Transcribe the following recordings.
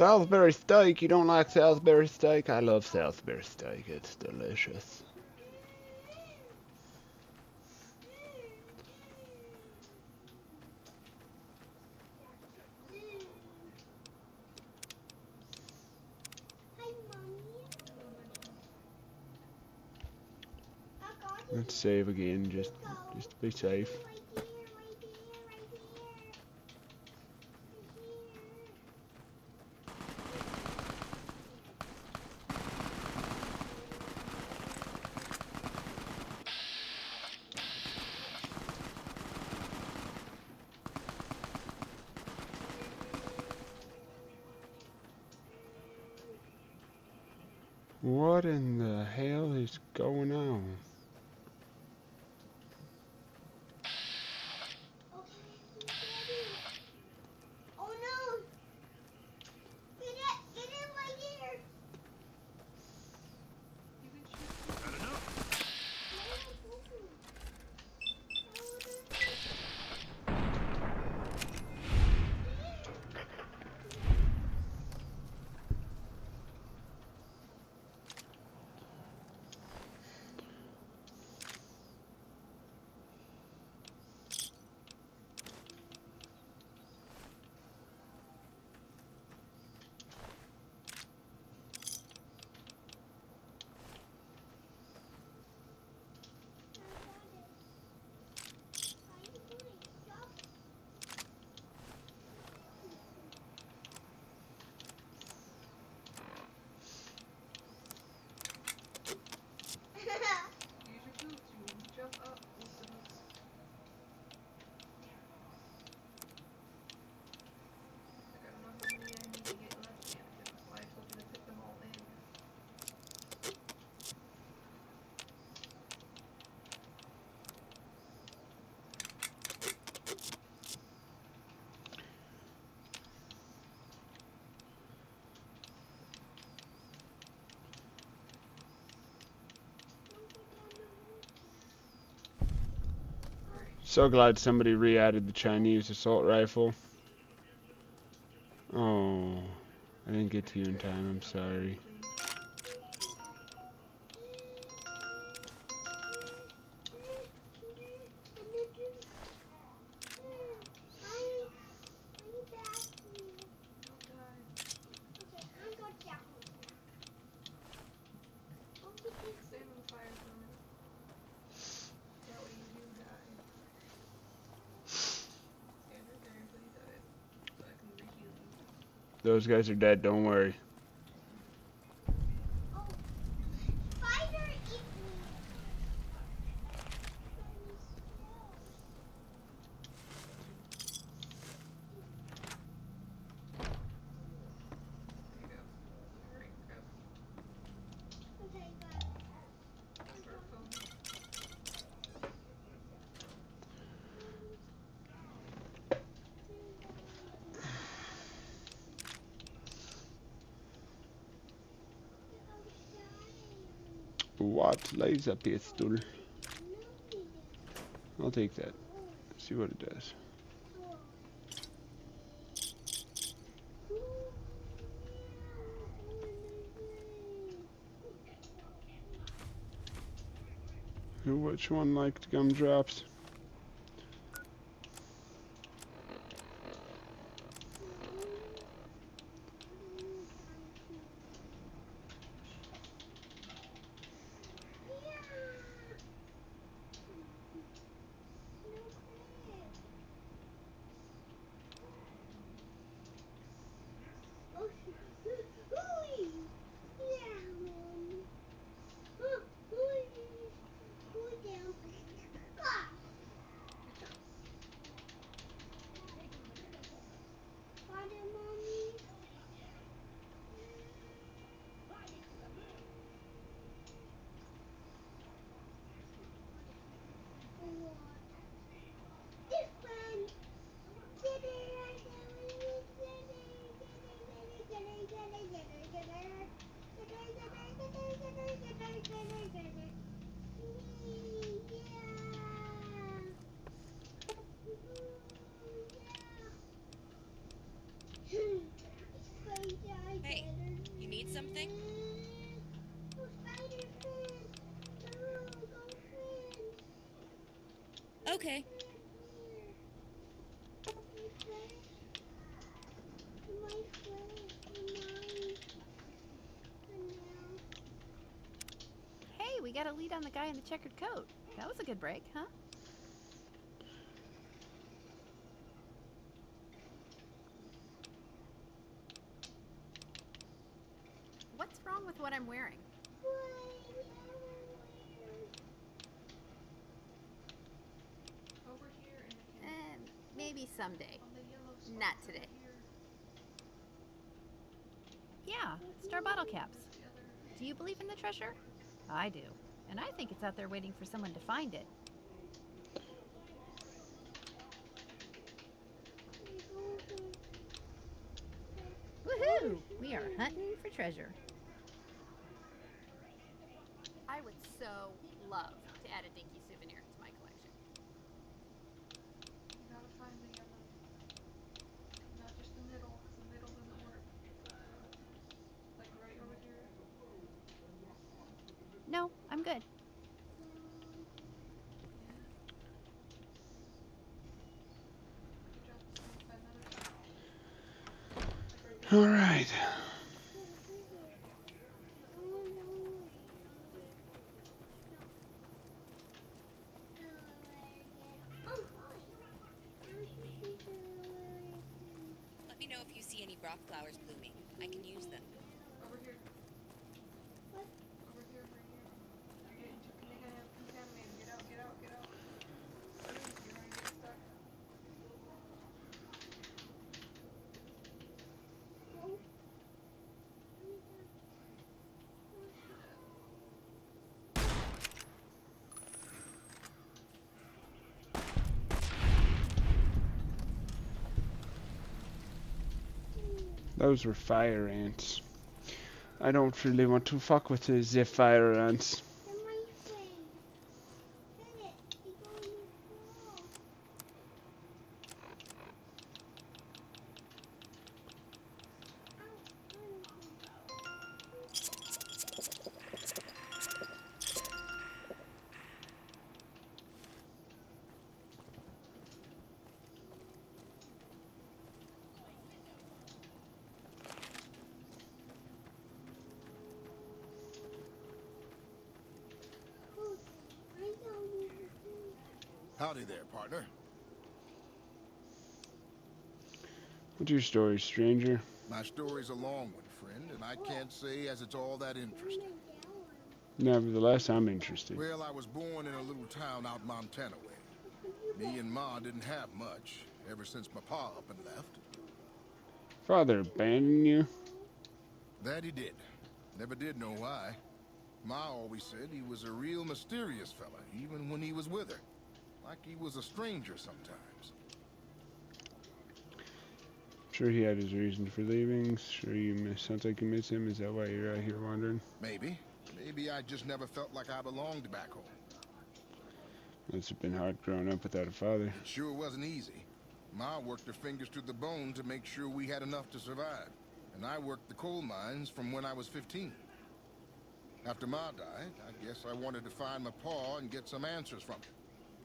Salisbury steak? You don't like Salisbury steak? I love Salisbury steak. It's delicious. Let's save again, just to be safe. What in the hell is going on? So glad somebody re-added the Chinese assault rifle. Oh, I didn't get to you in time, I'm sorry. Those guys are dead, don't worry. What laser pistol? I'll take that. See what it does. Which one liked gumdrops? something? Okay. Hey, we got a lead on the guy in the checkered coat. That was a good break, huh? What's wrong with what I'm wearing? Maybe someday. Not today. Yeah, star bottle caps. Do you believe in the treasure? I do. And I think it's out there waiting for someone to find it. Woohoo! We are hunting for treasure. I would so love to add a dinky souvenir to my collection. You gotta find the yellow. Not just the middle, because the middle doesn't work. Like right over here. No, I'm good. Yeah. Good job. So you find another top. Like right there. Alright. Let me know if you see any rock flowers blooming. I can use them. Over here. Over here, right here. You're getting too contaminated. Get out, get out, get out. You're gonna get stuck. Those were fire ants. I don't really want to fuck with the fire ants. Howdy there, partner. What's your story, stranger? My story's a long one, friend, and I can't say as it's all that interesting. Nevertheless, I'm interested. Well, I was born in a little town out Montana way. Me and Ma didn't have much, ever since my pa up and left. Father abandoned you? That he did. Never did know why. Ma always said he was a real mysterious fella, even when he was with her. Like he was a stranger sometimes. Sure he had his reason for leaving. Sure sounds like you miss him. Is that why you're out here wandering? Maybe. Maybe I just never felt like I belonged back home. Must have been hard growing up without a father. It sure wasn't easy. Ma worked her fingers to the bone to make sure we had enough to survive. And I worked the coal mines from when I was 15. After Ma died, I guess I wanted to find my pa and get some answers from him.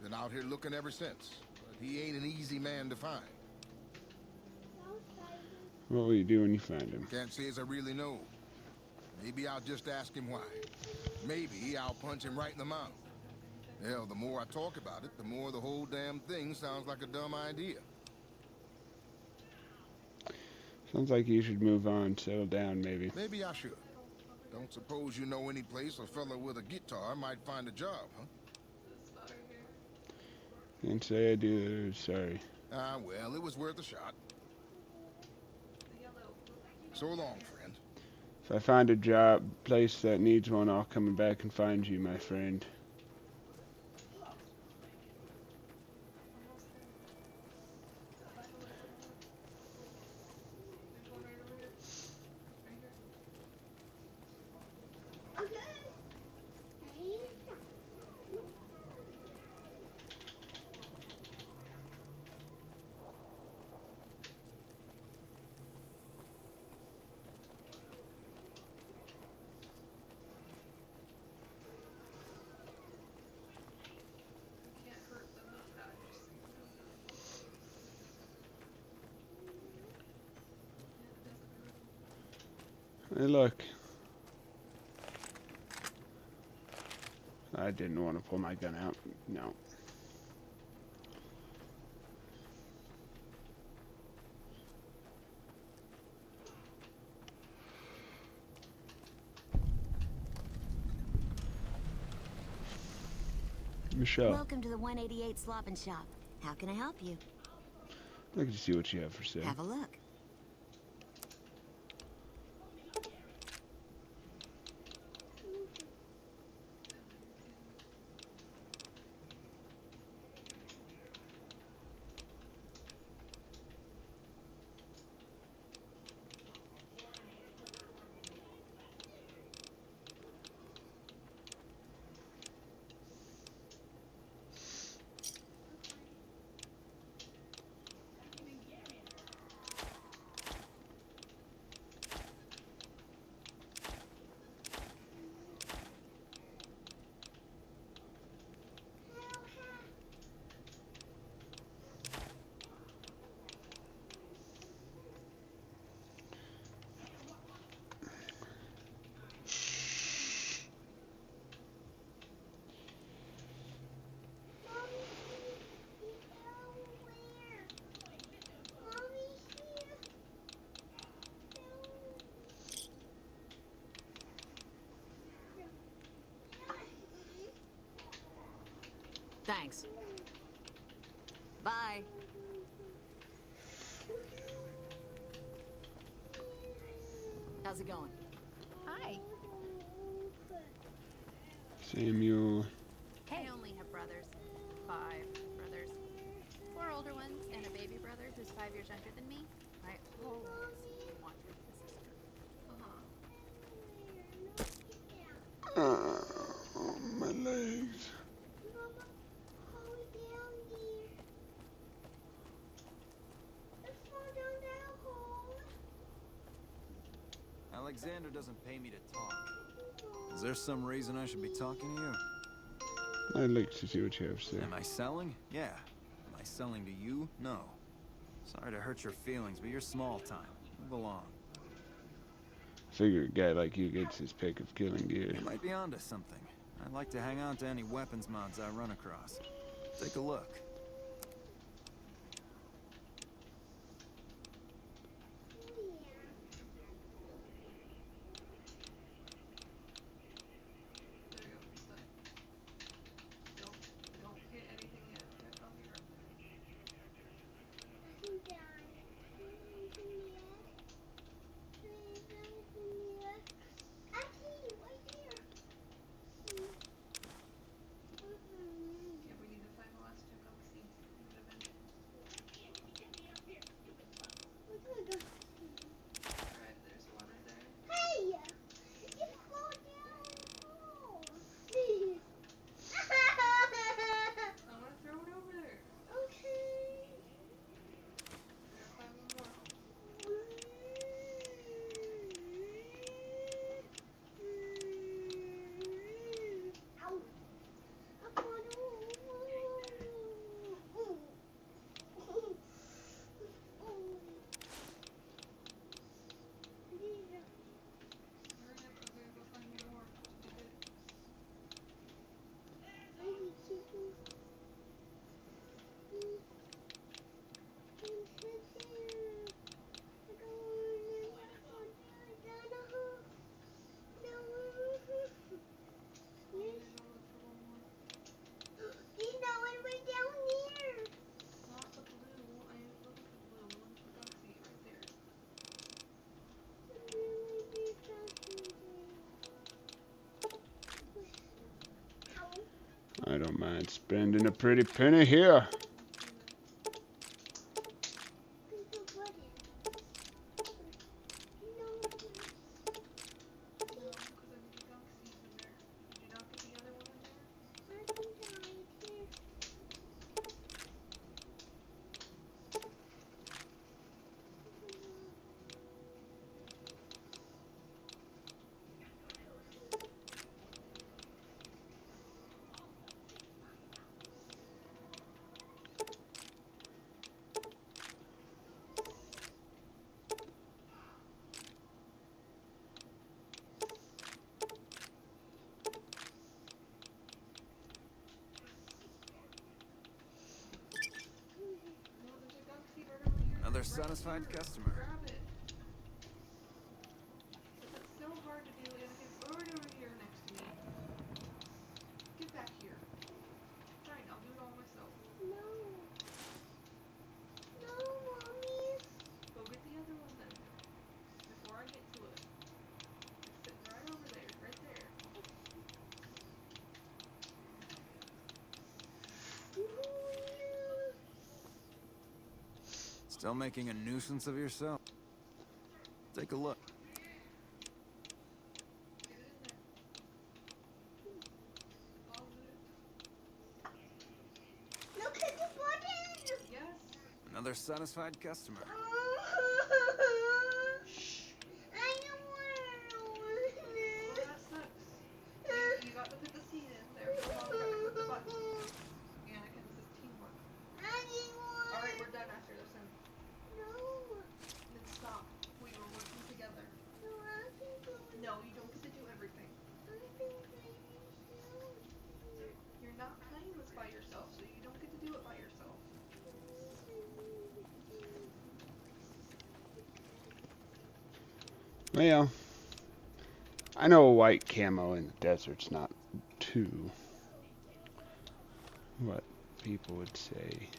Been out here looking ever since, but he ain't an easy man to find. What will you do when you find him? Can't say as I really know. Maybe I'll just ask him why. Maybe I'll punch him right in the mouth. Hell, the more I talk about it, the more the whole damn thing sounds like a dumb idea. Sounds like you should move on, settle down, maybe. Maybe I should. Don't suppose you know any place a fella with a guitar might find a job, huh? Can't say I do, sorry. Ah, well, it was worth a shot. So long, friend. If I find a place that needs one, I'll come back and find you, my friend. Hey, look. I didn't want to pull my gun out. No. Michelle, Welcome to the 188 Slop and Shop. How can I help you? I'd like to see what you have for sale. Have a look. Thanks. Bye. How's it going? Hi. Samuel. I only have brothers. 5 brothers. 4 older ones and a baby brother who's 5 years younger than me. I always wanted a sister. Oh, my legs. Alexander doesn't pay me to talk. Is there some reason I should be talking to you? I'd like to see what you have to say. Am I selling? Yeah. Am I selling to you? No. Sorry to hurt your feelings, but you're small time. Move along. Figure a guy like you gets his pick of killing gear. You might be onto something. I'd like to hang on to any weapons mods I run across. Take a look. There you go. It's done. Don't hit anything yet. That's on your. Yeah, we need to find the last 2 galaxies. Alright, there's one right there. I'm gonna throw it over there. I gotta find one more. Hurry up, 'cause I gotta go find one more to do this. I need to go look for one more. Not the blue. I am looking for the blue. I'm looking for galaxy right there. I don't mind spending a pretty penny here. No, because I need galaxies in there. Did you not get the other one in there? Another satisfied customer. Grab it. It's so hard to do, and it's right over here next to me. Get back here. Fine, I'll do it all myself. No. No, Mommy. Go get the other one then. Before I get to it. It's sitting right over there, right there. Still making a nuisance of yourself? Take a look. Get it in there. Pause it. Look at the button. Yes. Another satisfied customer. I don't want Well, that sucks. You got to put the seed in there. Come on, we gotta put the button. Anakin, this is teamwork. Alright, we're done after this one. No. Then stop. We were working together. No, I can do it. No, you don't get to do everything. I can play myself. You're not playing this by yourself, so you don't get to do it by yourself. Well, I know a white camo in the desert's not too what people would say.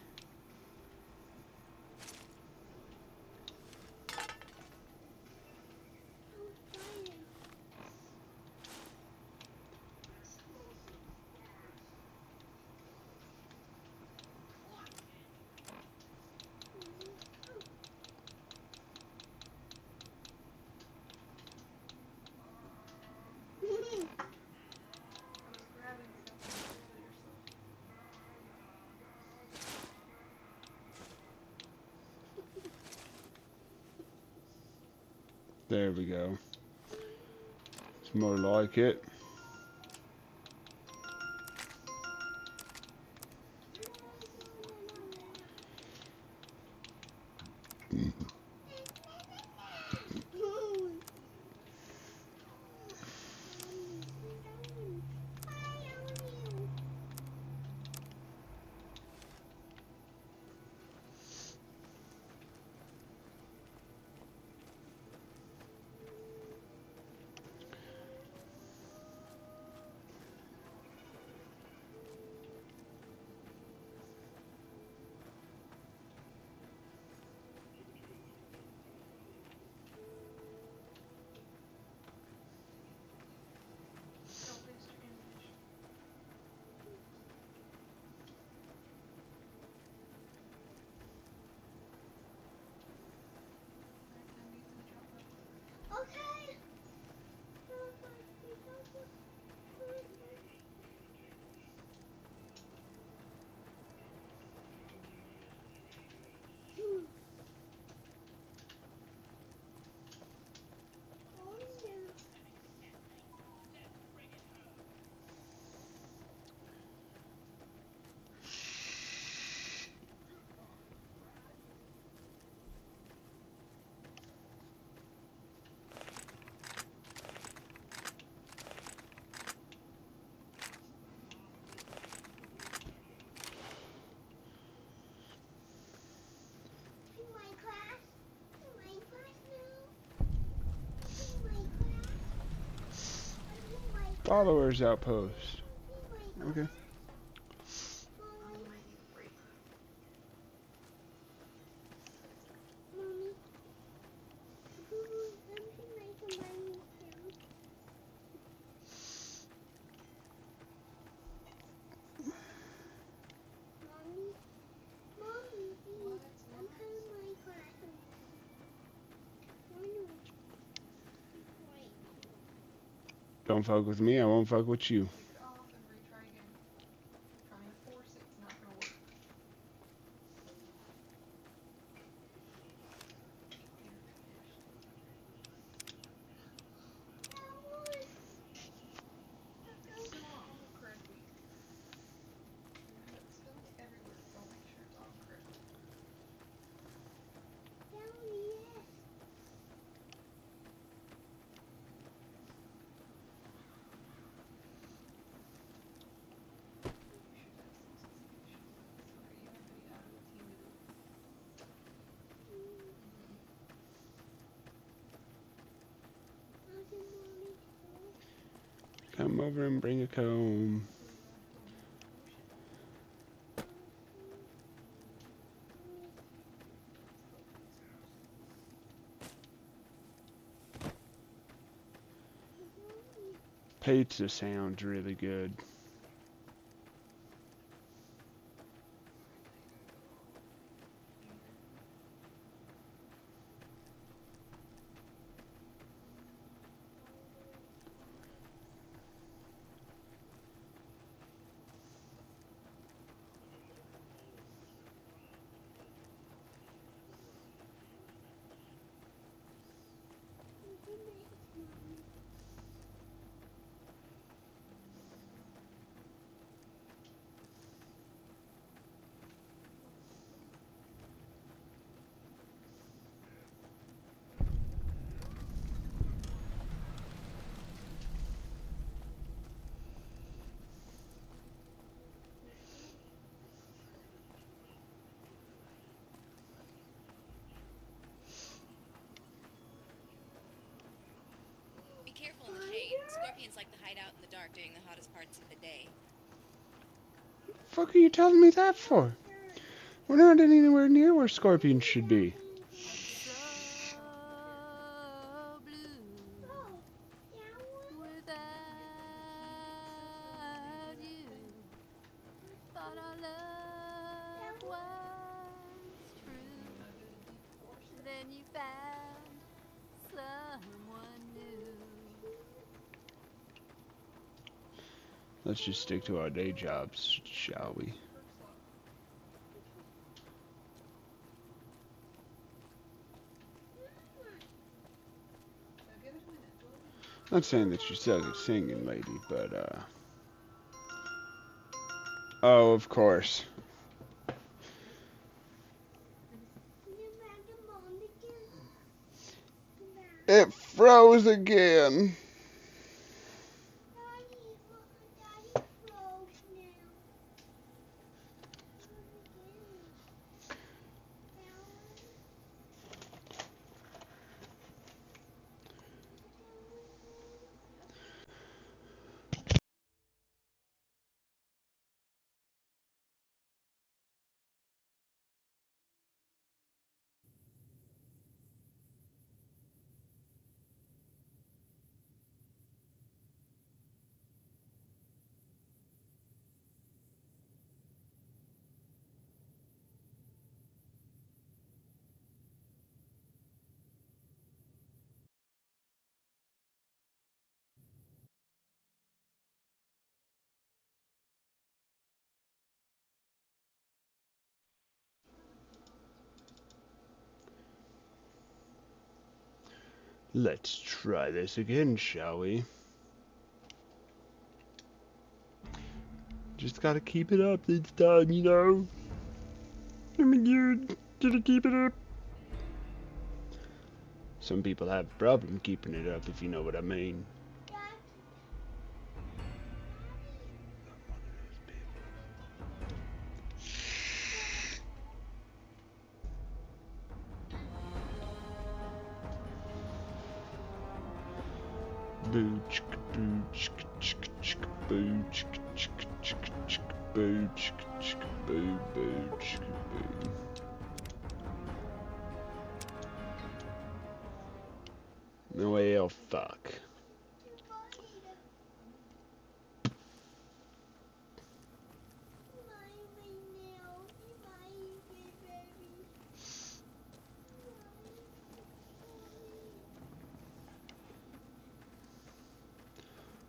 I was grabbing something to kill yourself. There we go. It's more like it. Don't waste your ammunition. Alright, I'm using the chocolate. Okay. Followers outpost. Okay. Don't fuck with me, I won't fuck with you. Take it off and retry again. Try and force it, it's not gonna work. Still on the correct week. It's still everywhere, so make sure it's on correctly. Come over and bring a comb. Pizza sounds really good. Be careful in the shade. Scorpions like to hide out in the dark during the hottest parts of the day. Fuck are you telling me that for? We're not anywhere near where scorpions should be. So blue without you. Thought our love was true. Then you found someone new. Let's just stick to our day jobs, shall we? Not saying that you suck at singing, lady, but, oh, of course. It froze again. Let's try this again, shall we? Just gotta keep it up this time, you know? I mean, you gotta keep it up. Some people have a problem keeping it up, if you know what I mean. Boo chicka boo chicka chicka chicka boo chicka chicka chicka chicka boo chicka chicka boo boo chicka boo. Well, fuck.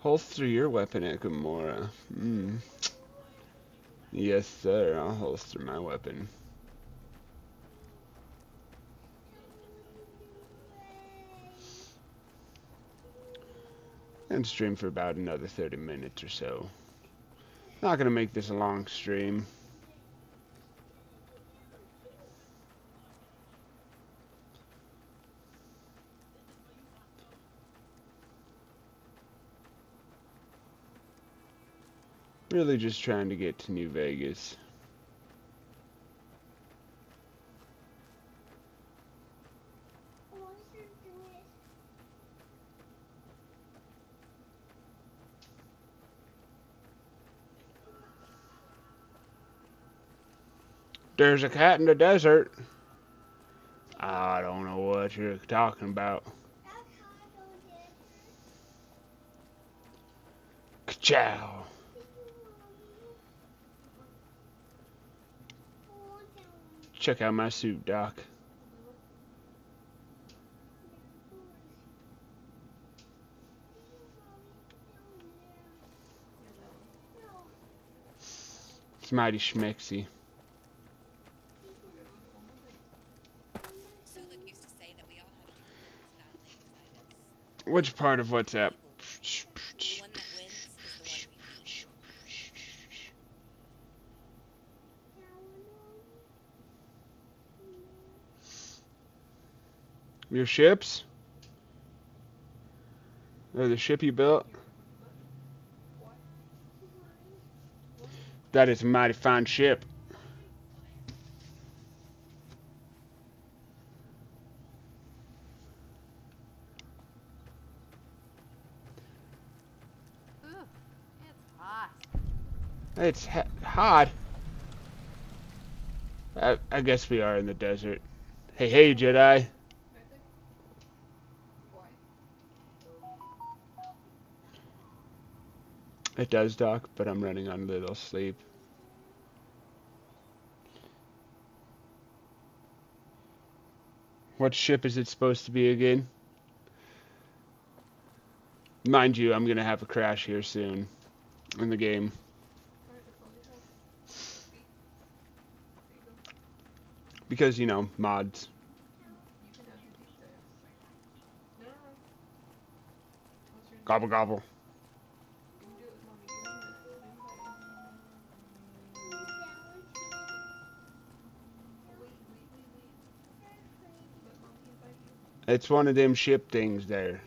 Holster your weapon, Ekamora. Yes, sir. I'll holster my weapon. And stream for about another 30 minutes or so. Not gonna make this a long stream. Really just trying to get to New Vegas. There's a cat in the desert. I don't know what you're talking about. Ka-chow. Check out my suit, Doc. It's mighty schmexy. Suluk used to say that we all have different personalities. Which part of WhatsApp? The one that wins is the one we beat. Your ships? Or the ship you built? That is a mighty fine ship. Ooh, it's hot. It's hot. I guess we are in the desert. Hey, Jedi. It does, Doc, but I'm running on little sleep. What ship is it supposed to be again? Mind you, I'm gonna have a crash here soon in the game. Because, you know, mods. Gobble gobble. It's one of them ship things there.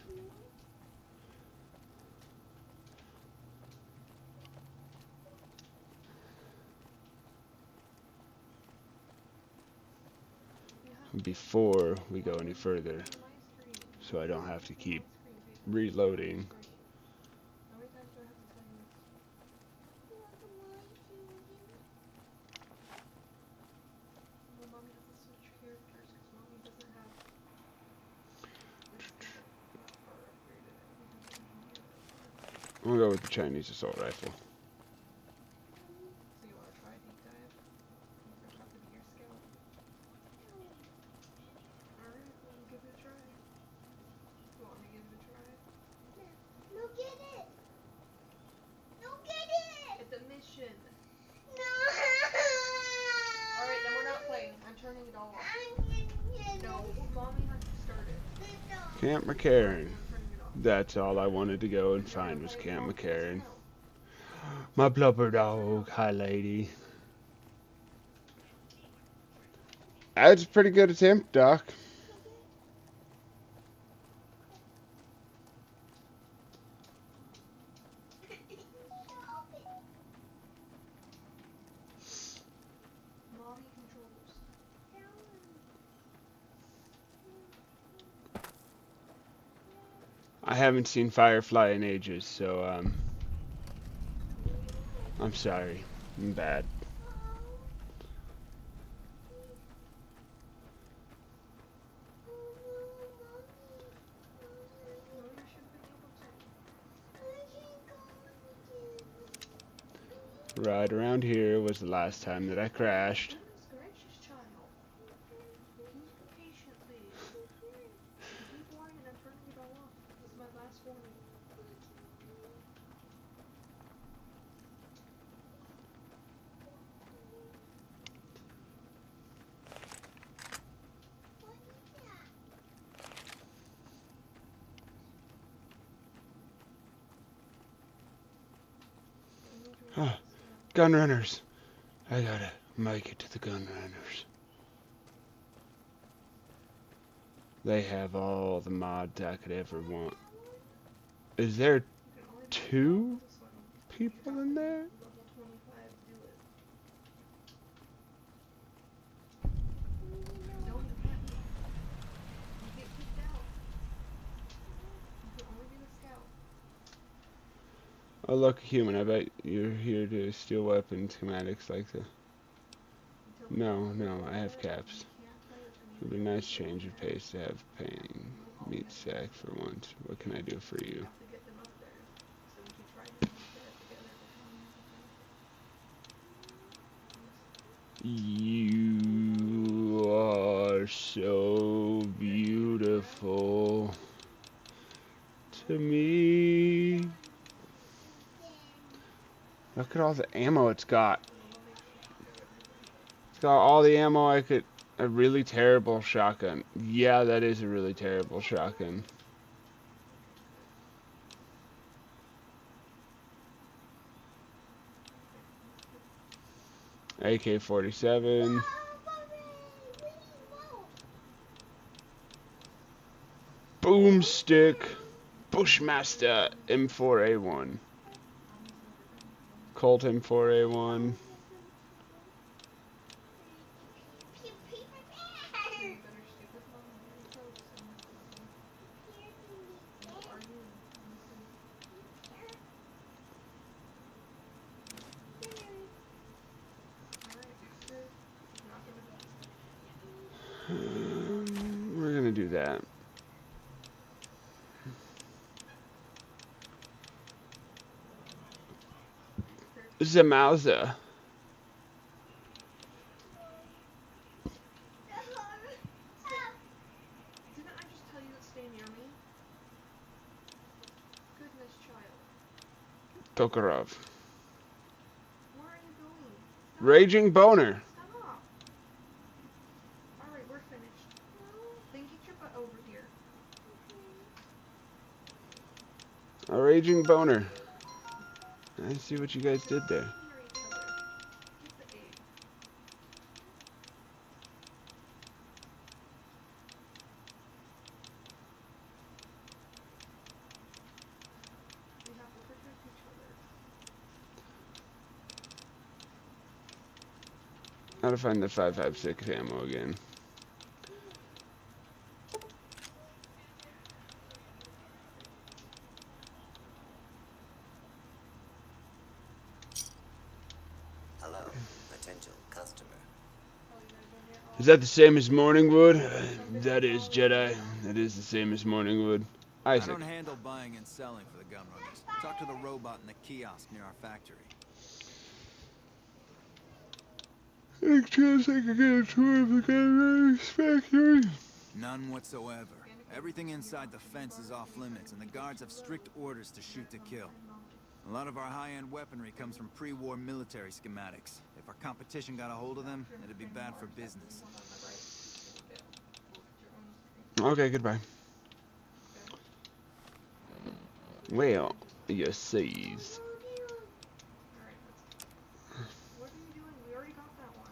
Before we go any further, so I don't have to keep reloading. We'll go with the Chinese assault rifle. Camp McCarran. That's all I wanted to go and find was Camp McCarran. My blubber dog. Hi, lady. That's a pretty good attempt, Doc. I haven't seen Firefly in ages, so, I'm sorry. I'm bad. Right around here was the last time that I crashed. Gun runners. I gotta make it to the gun runners. They have all the mods I could ever want. Is there 2 people in there? Oh look, human, I bet you're here to steal weapon schematics like the... No, I have caps. It'd be a nice change of pace to have pain meet sack for once. What can I do for you? You are so beautiful to me. Look at all the ammo it's got. It's got all the ammo I could. A really terrible shotgun. Yeah, that is a really terrible shotgun. AK-47. Boomstick. Bushmaster M4A1. Colt M4A1. We're gonna do that. The Mauser. Didn't I just tell you to stay near me? Goodness, child. Tokarov. Where are you going? Stop. Raging Boner. Stop. Alright, we're finished. Then get your butt over here. A Raging Boner. I see what you guys did there. Near each other. Get the egg. We have to protect each other. How to find the 5.56 ammo again. Hello, potential customer. Is that the same as Morningwood? That is, Jedi. That is the same as Morningwood. Isaac. I don't handle buying and selling for the gun runners. Talk to the robot in the kiosk near our factory. Any chance I could get a tour of the gun factory? None whatsoever. Everything inside the fence is off limits, and the guards have strict orders to shoot to kill. A lot of our high-end weaponry comes from pre-war military schematics. If our competition got a hold of them, it'd be bad for business. Okay, goodbye. Well, you sees. What are you doing? We already got that one.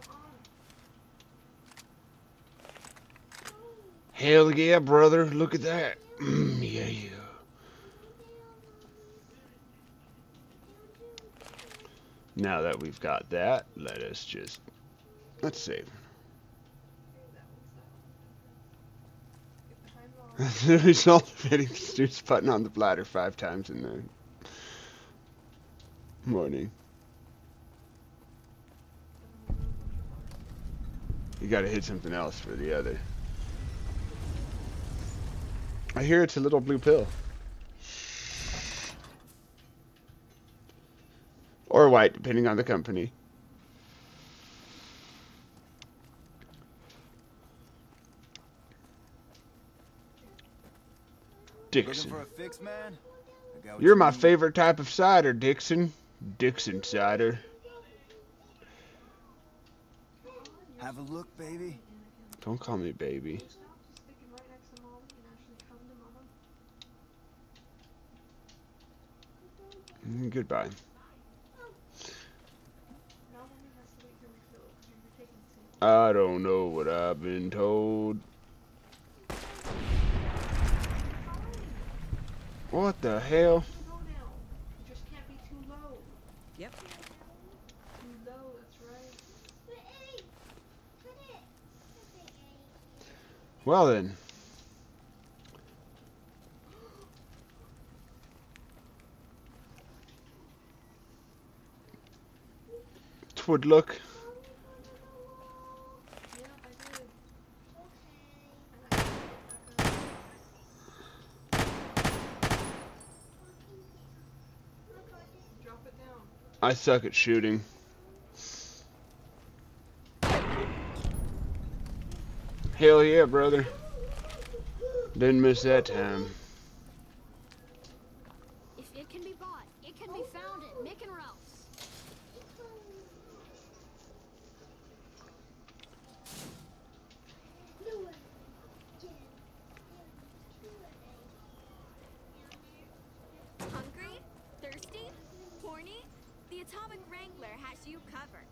Come on. Hell yeah, brother. Look at that. Yeah. Now that we've got that, let's save. The result of hitting the snooze button on the bladder 5 times in the morning. You gotta hit something else for the other. I hear it's a little blue pill. Or white, depending on the company. Dixon. Looking for a fix, man? I got what You're you my need. favorite type of cider, Dixon. Dixon cider. Have a look, baby. Don't call me baby. Stop just sticking right next to Molly and actually come to Mama. Goodbye. Now Mommy has to wait your refill because you're taking too long. I don't know what I've been told. What the hell? Go now. You just can't be too low. Yep. Too low, that's right. Well then. would look? Yeah, I did. Drop it down. I suck at shooting. Hell yeah, brother. Didn't miss that time. If it can be bought, it can be found at Mick and Ralph's. Hungry? Thirsty? Horny? The Atomic Wrangler has you covered.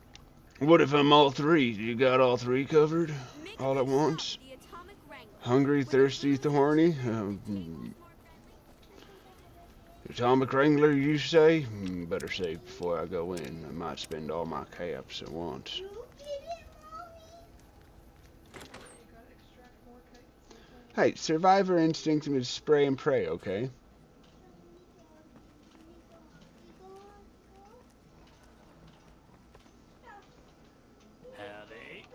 What if I'm all three? You got all three covered? All at once? The Atomic Wrangler. Hungry, thirsty, horny? Atomic Wrangler, you say? Better save before I go in. I might spend all my caps at once. You gotta extract more kites. Hey, survivor instinct is spray and pray, okay? Howdy.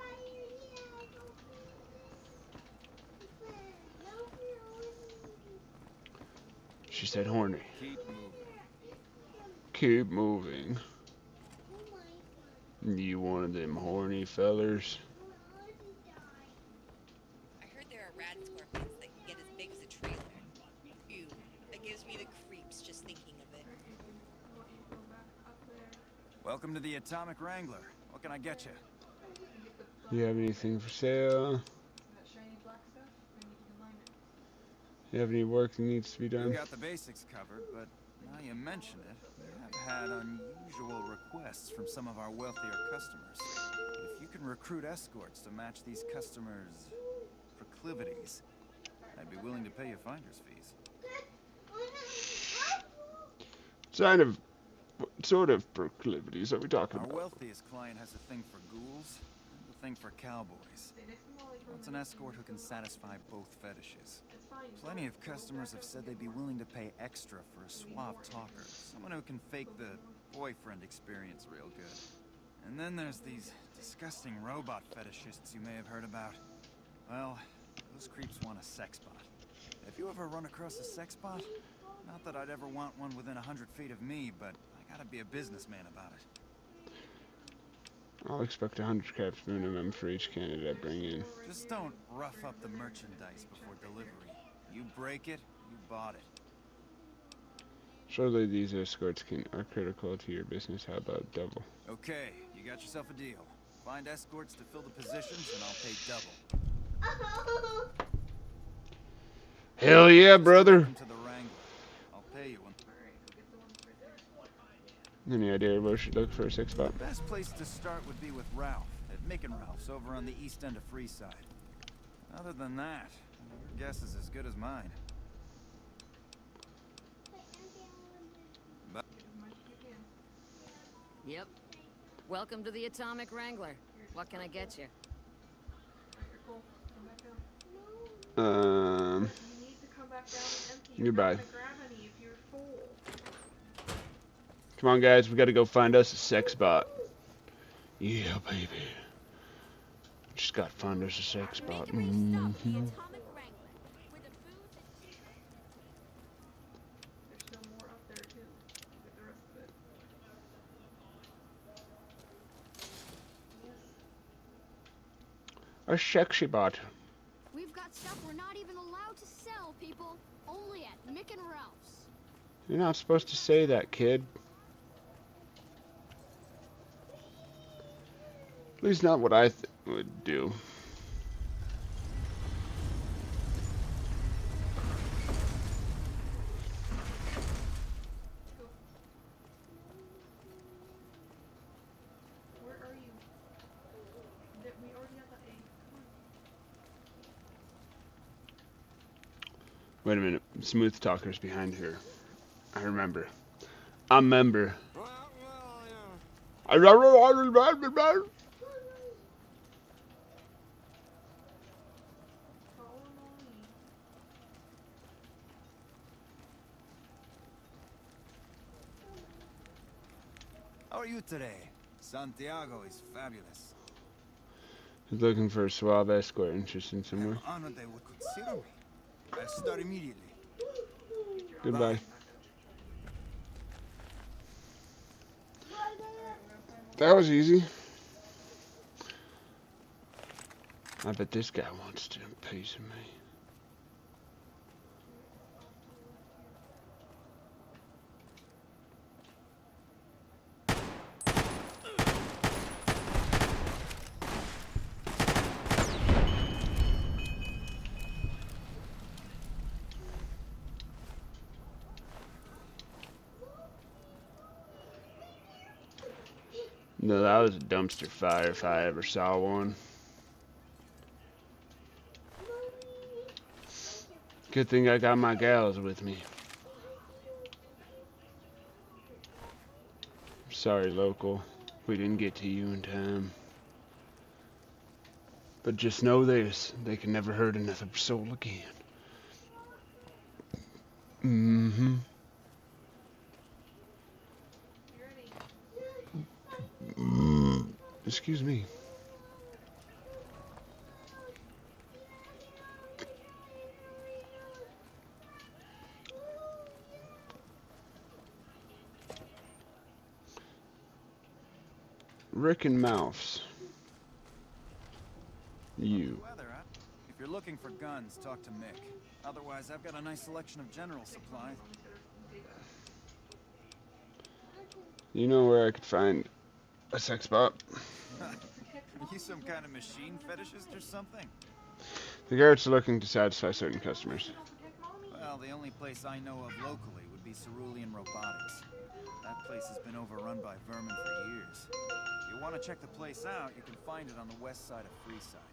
She said horny. Keep moving. Keep moving. You one of them horny fellers? I heard there are rad scorpions that can get as big as a trailer. Ew, that gives me the creeps just thinking of it. I want you to go back up there. Welcome to the Atomic Wrangler. What can I get you? You have anything for sale? That shiny black stuff, I need you to line it. You have any work that needs to be We've done? got the basics covered, but now you mention it, we have had unusual requests from some of our wealthier customers. If you can recruit escorts to match these customers' proclivities, I'd be willing to pay you finder's fees. What sort of proclivities are we talking Our about? wealthiest client has a thing for ghouls and a thing for cowboys. Wants an escort who can satisfy both fetishes. Plenty of customers have said they'd be willing to pay extra for a suave talker, someone who can fake the boyfriend experience real good. And then there's these disgusting robot fetishists you may have heard about. Well, those creeps want a sex bot. If you ever run across a sex bot, not that I'd ever want one within 100 feet of me, but I gotta be a businessman about it. I'll expect 100 caps minimum for each candidate I bring in. Just don't rough up the merchandise before delivery. You break it, you bought it. Surely these escorts are critical to your business. How about double? Okay, you got yourself a deal. Find escorts to fill the positions and I'll pay double. Hell yeah, brother! Welcome to the Wrangler. I'll pay you when... Any idea where we should look for a sex spot? The best place to start would be with Ralph, at Mick and Ralph's over on the east end of Freeside. Other than that, your guess is as good as mine. But Yep. Welcome to the Atomic Wrangler. What can I get you? Cool. Come back down. You need to come back down and empty. You're Goodbye. not gonna grab any if you're full. Come on, guys, we gotta go find us a sex bot. Yeah, baby. Just gotta find us a sex bot. The Atomic Wrangler, where the food There's still more up there too. Get the rest of it. Yes. A sexy bot. We've got stuff we're not even allowed to sell, people. Only at Mick and Ralph's. You're not supposed to say that, kid. At least not what I would do. Where are you? We already have the egg. Come on. Wait a minute. Smooth talker's behind here. I remember. I remember. how are you today? Santiago is fabulous. He's looking for a suave escort. Interesting somewhere. I'm honored they would consider me. I'll start immediately. Goodbye. That was easy. I bet this guy wants to piece of me. No, that was a dumpster fire if I ever saw one. Good thing I got my gals with me. Sorry, local. We didn't get to you in time. But just know this, they can never hurt another soul again. Mm-hmm. Excuse me. Rick and Mouse. You. Weather, huh? If you're looking for guns, talk to Mick. Otherwise, I've got a nice selection of general supplies. You know where I could find a sex bot? Are you some kind of machine fetishist or something? The Garrett's looking to satisfy certain customers. Well, the only place I know of locally would be Cerulean Robotics. That place has been overrun by vermin for years. If you want to check the place out, you can find it on the west side of Freeside.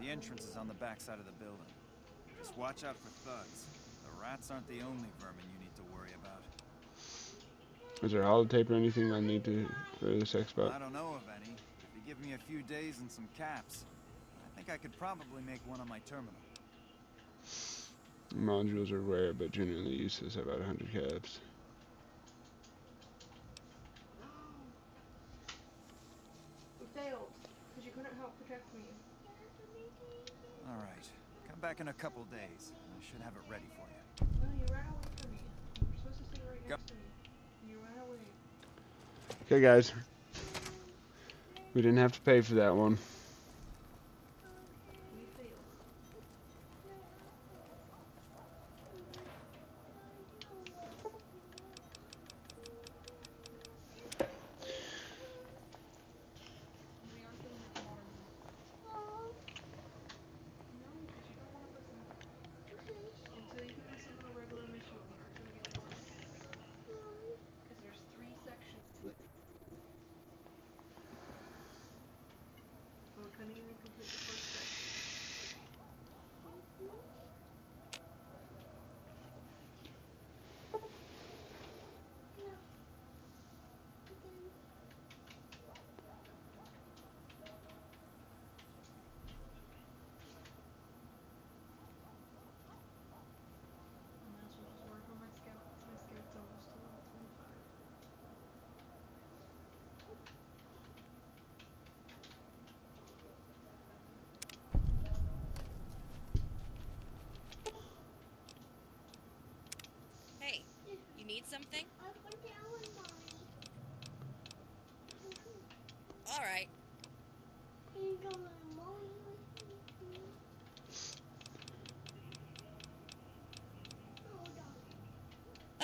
The entrance is on the back side of the building. Just watch out for thugs. The rats aren't the only vermin you need to worry about. Is there holotape or anything I need to for the sex bot? I don't know of any. If you give me a few days and some caps, I think I could probably make one on my terminal. Modules are rare, but generally useless. About 100 caps. We failed, because you couldn't help protect me. Alright. Come back in a couple days, and I should have it ready for you. No, you ran away from me. You were supposed to stay right next to me. You ran away. Okay, guys. We didn't have to pay for that one. We failed. We aren't doing it tomorrow. No, because you don't want to listen. Until you can listen to a regular mission, we aren't doing it tomorrow. Because there's 3 sections. So we couldn't even complete the first section. I might as well just work on my scouts. My scouts almost to level 25. Hey, you need something? All right.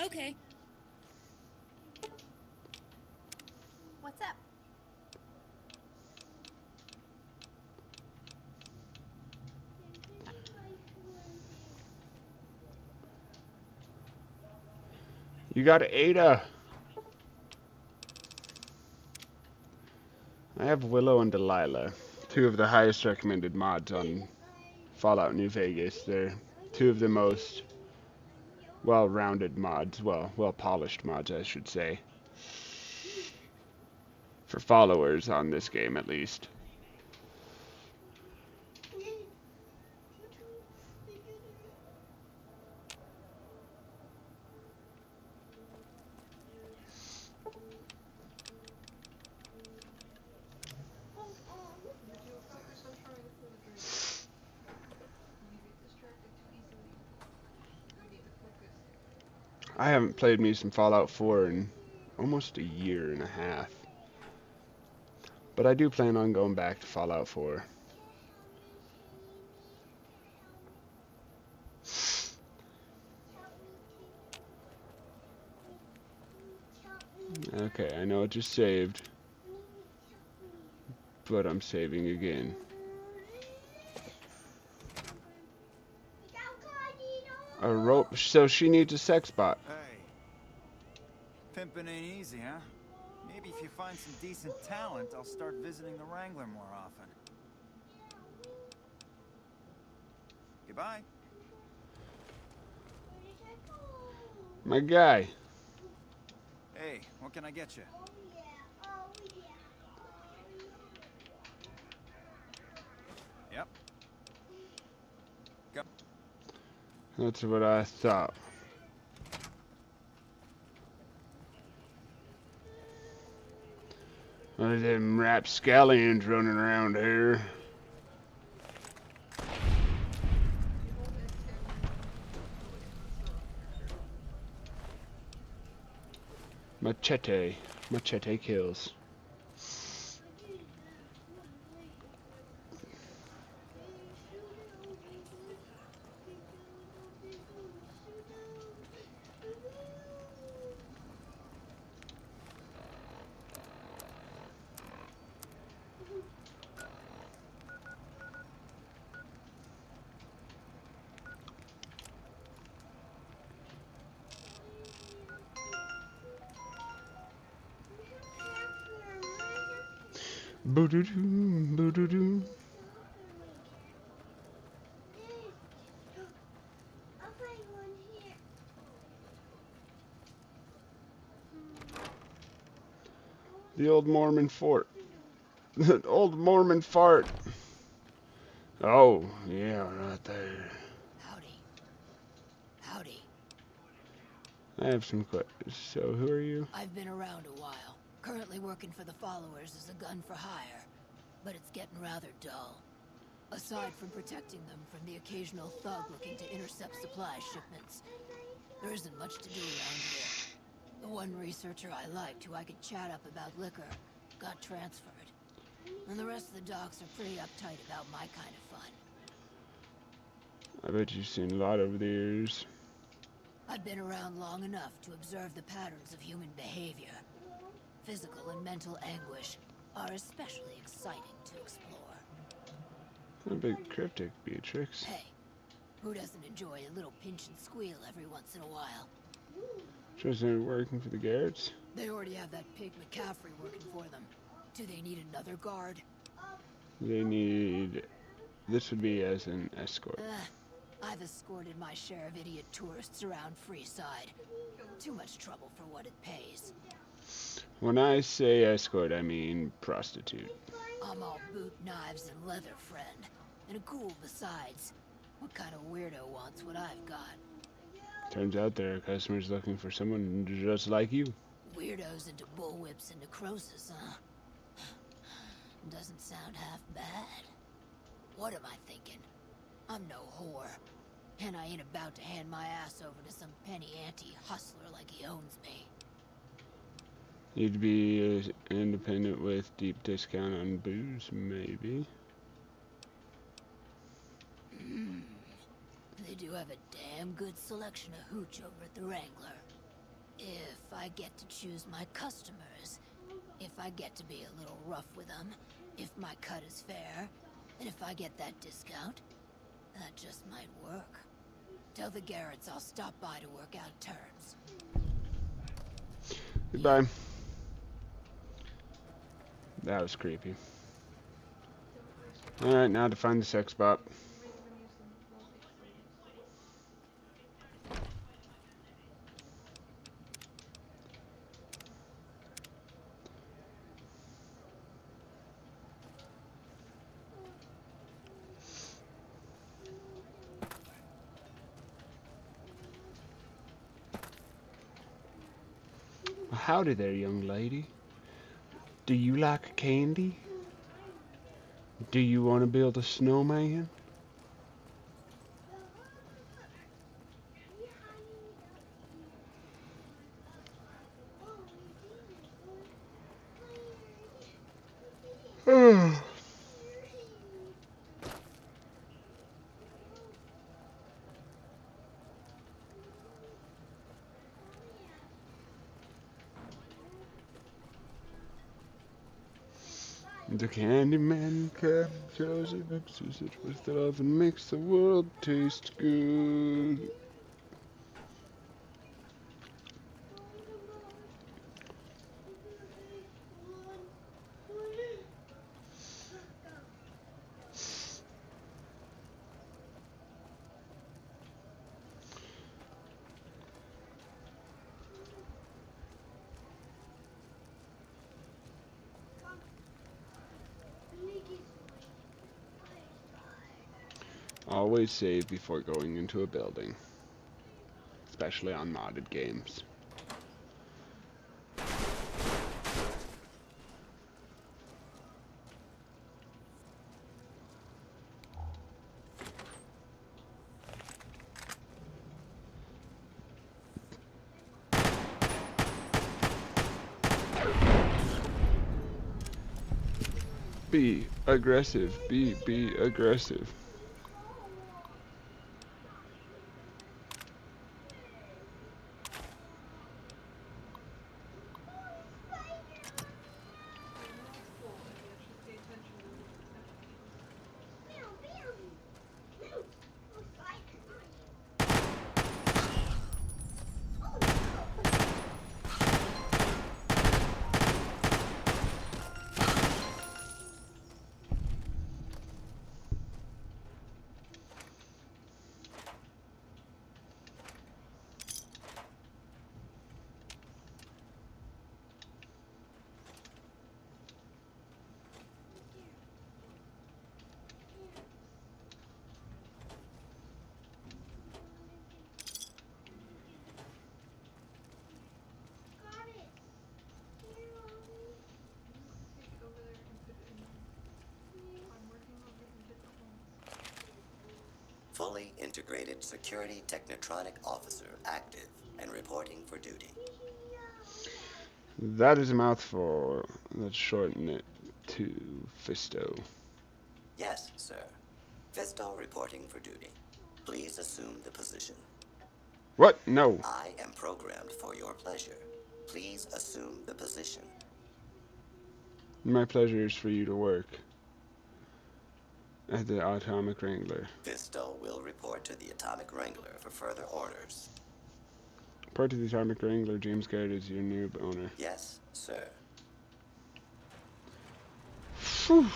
Okay. What's up? You got Ada. I have Willow and Delilah, 2 of the highest recommended mods on Fallout New Vegas. They're 2 of the most well-rounded mods, well-polished mods, I should say, for followers on this game, at least. I haven't played me some Fallout 4 in almost a year and a half. But I do plan on going back to Fallout 4. Okay, I know it just saved, but I'm saving again. A rope, so she needs a sex bot. Hey. Pimping ain't easy, huh? Maybe if you find some decent talent, I'll start visiting the Wrangler more often. Goodbye. My guy. Hey, what can I get you? Yep. Go. That's what I thought. One of them rapscallions running around here. Machete. Machete kills. Boo-doo-doo, boo-doo-doo. The old Mormon fort. The old Mormon fart. Oh, yeah, right there. Howdy. Howdy. I have some questions. So, who are you? I've been around a while. Currently working for the Followers as a gun for hire. But it's getting rather dull. Aside from protecting them from the occasional thug looking to intercept supply shipments, there isn't much to do around here. The one researcher I liked, who I could chat up about liquor, got transferred. And the rest of the docs are pretty uptight about my kind of fun. I bet you've seen a lot over the years. I've been around long enough to observe the patterns of human behavior. Physical and mental anguish are especially exciting to explore. A bit cryptic, Beatrix. Hey, who doesn't enjoy a little pinch and squeal every once in a while? Just ain't working for the Garretts. They already have that pig McCaffrey working for them. Do they need another guard? They need... This would be as an escort. I've escorted my share of idiot tourists around Freeside. Too much trouble for what it pays. When I say escort, I mean prostitute. I'm all boot, knives, and leather, friend. And a ghoul besides. What kind of weirdo wants what I've got? Turns out there are customers looking for someone just like you. Weirdos into bullwhips and necrosis, huh? Doesn't sound half bad. What am I thinking? I'm no whore. And I ain't about to hand my ass over to some penny ante hustler like he owns me. You'd be independent with deep discount on booze, maybe. They do have a damn good selection of hooch over at the Wrangler. If I get to choose my customers, if I get to be a little rough with them, if my cut is fair, and if I get that discount, that just might work. Tell the Garretts I'll stop by to work out terms. Goodbye. That was creepy. Alright, now to find the sex bot. Howdy there, young lady. Do you like candy? Do you want to build a snowman? The Candyman captures it, mixes it with love and makes the world taste good. Always save before going into a building, especially on modded games. Be aggressive. Be aggressive. Fully integrated security technotronic officer active and reporting for duty. That is a mouthful. Let's shorten it to Fisto. Yes, sir. Fisto reporting for duty. Please assume the position. What? No. I am programmed for your pleasure. Please assume the position. My pleasure is for you to work at the Atomic Wrangler. Fisto will report to the Atomic Wrangler for further orders. Report to the Atomic Wrangler. James Garrett is your new owner. Yes, sir. Whew.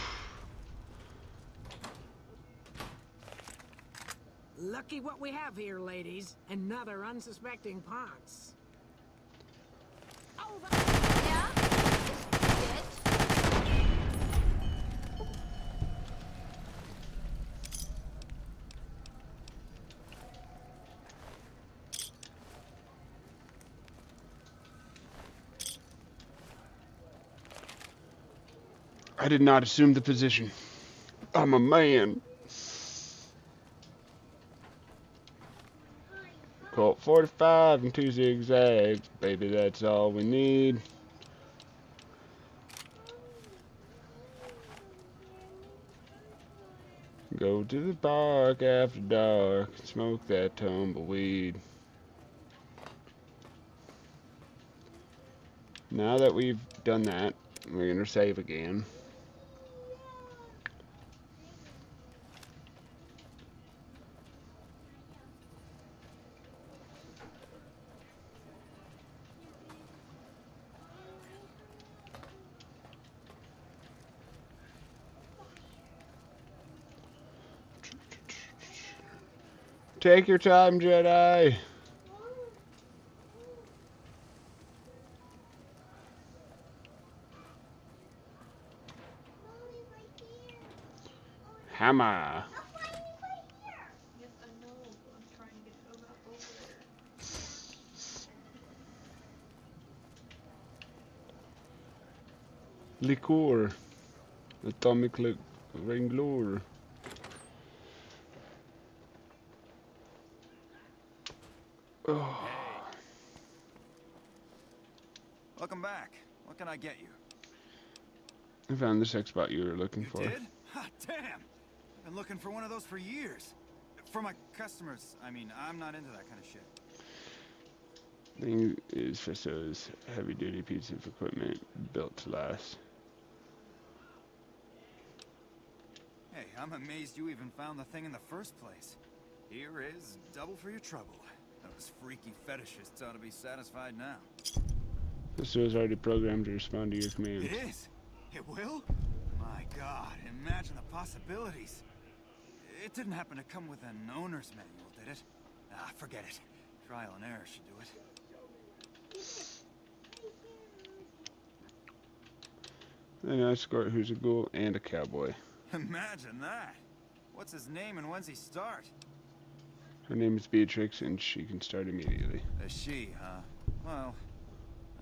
Lucky what we have here, ladies. Another unsuspecting pox. Over. Yeah? Bitch. I did not assume the position. I'm a man. Colt 45 and 2 zigzags. Baby, that's all we need. Go to the park after dark and smoke that tumbleweed. Now that we've done that, we're gonna save again. Take your time, Jedi. Hammer. Yes, I know. I'm trying to get over there. Liqueur. Atomic Wrangler. Oh. Welcome back. What can I get you? I found this X-Bot you were looking for. Did? Ha, damn! I've been looking for one of those for years. For my customers, I mean, I'm not into that kind of shit. Thing is Fisto's heavy-duty piece of equipment built to last. Hey, I'm amazed you even found the thing in the first place. Here is double for your trouble. Those freaky fetishists ought to be satisfied now. Fisto is already programmed to respond to your commands. It is? It will? My god, imagine the possibilities. It didn't happen to come with an owner's manual, did it? Ah, forget it. Trial and error should do it. An escort who's a ghoul and a cowboy. Imagine that. What's his name and when's he start? Her name is Beatrix and she can start immediately. A she, huh? Well,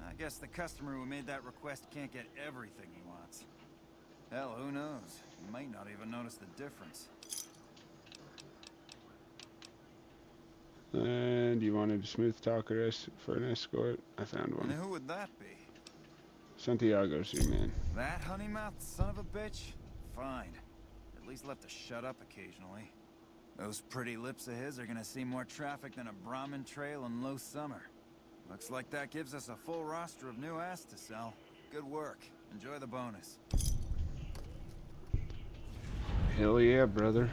I guess the customer who made that request can't get everything he wants. Hell, who knows? He might not even notice the difference. And you wanted a smooth talker for an escort? I found And one. who would that be? Santiago's your man. That honey-mouthed son of a bitch? Fine. At least left to shut up occasionally. Those pretty lips of his are gonna see more traffic than a Brahmin trail in low summer. Looks like that gives us a full roster of new ass to sell. Good work. Enjoy the bonus. Hell yeah, brother.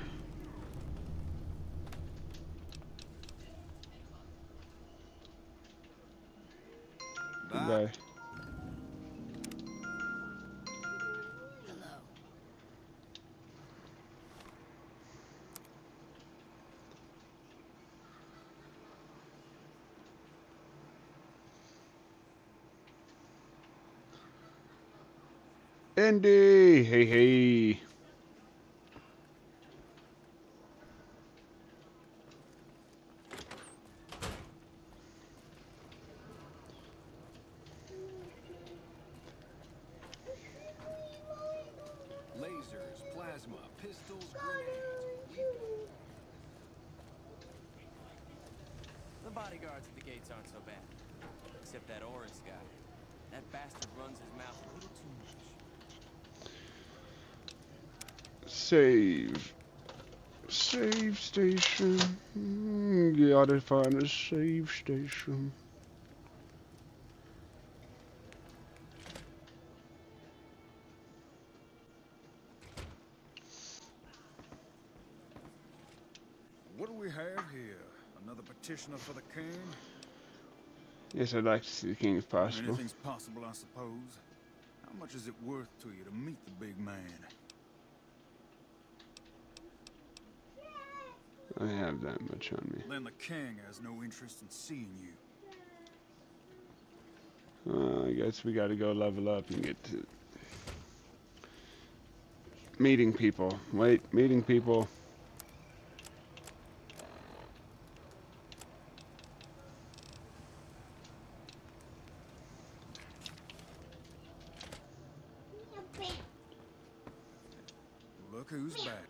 Goodbye. Hello. Andy! Hey, hey. Lasers, plasma, pistols, grenades. The bodyguards at the gates aren't so bad. Except that Oris guy. That bastard runs his mouth a little too much. Save. Save station. Gotta find a save station. What do we have here? Another petitioner for the king? Yes, I'd like to see the king if possible. Anything's possible, I suppose. How much is it worth to you to meet the big man? I have that much on me. Then the king has no interest in seeing you. I guess we gotta go level up and get to meeting people. Wait, meeting people. Look who's back.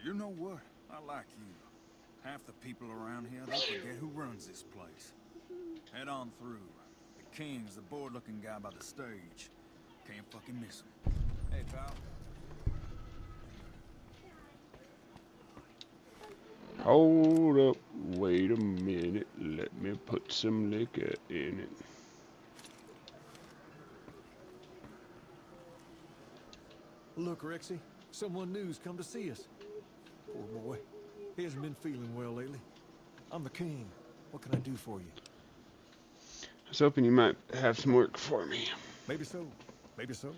You know what? I like you. Half the people around here, they forget who runs this place. Head on through. The king's the bored-looking guy by the stage. Can't fucking miss him. Hey, pal. Hold up, wait a minute. Let me put some liquor in it. Look, Rexy, someone new's come to see us. Poor boy. He hasn't been feeling well lately. I'm the king. What can I do for you? I was hoping you might have some work for me. Maybe so. Maybe so.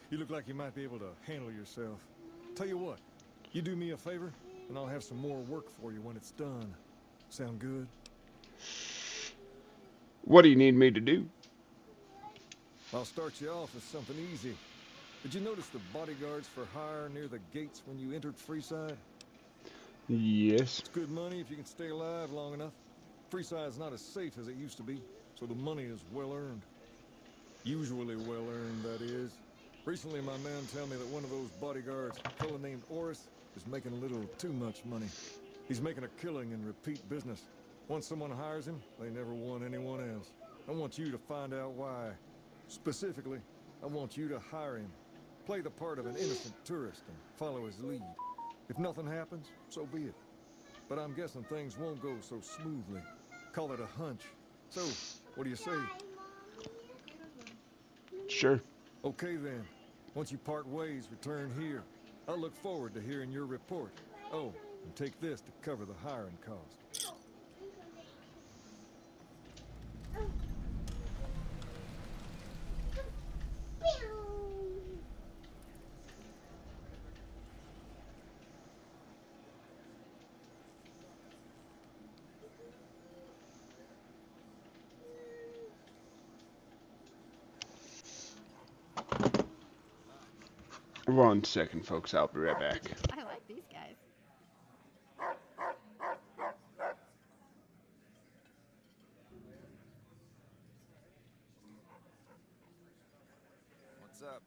You look like you might be able to handle yourself. Tell you what, you do me a favor, and I'll have some more work for you when it's done. Sound good? What do you need me to do? I'll start you off with something easy. Did you notice the bodyguards for hire near the gates when you entered Freeside? Yes. It's good money if you can stay alive long enough. Freeside's not as safe as it used to be, so the money is well earned. Usually well earned, that is. Recently, my man told me that one of those bodyguards, a fellow named Oris, is making a little too much money. He's making a killing in repeat business. Once someone hires him, they never want anyone else. I want you to find out why. Specifically, I want you to hire him. Play the part of an innocent tourist and follow his lead. If nothing happens, so be it. But I'm guessing things won't go so smoothly. Call it a hunch. So, what do you say? Sure. Okay then. Once you part ways, return here. I'll look forward to hearing your report. Oh, and take this to cover the hiring cost. One second, folks. I'll be right back. I like these guys. What's up?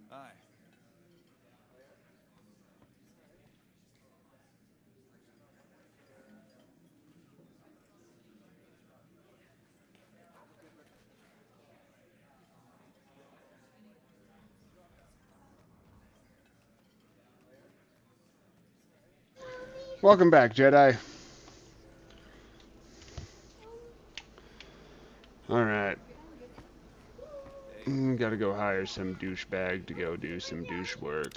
Aye. Welcome back, Jedi. Alright. Gotta go hire some douchebag to go do some douche work.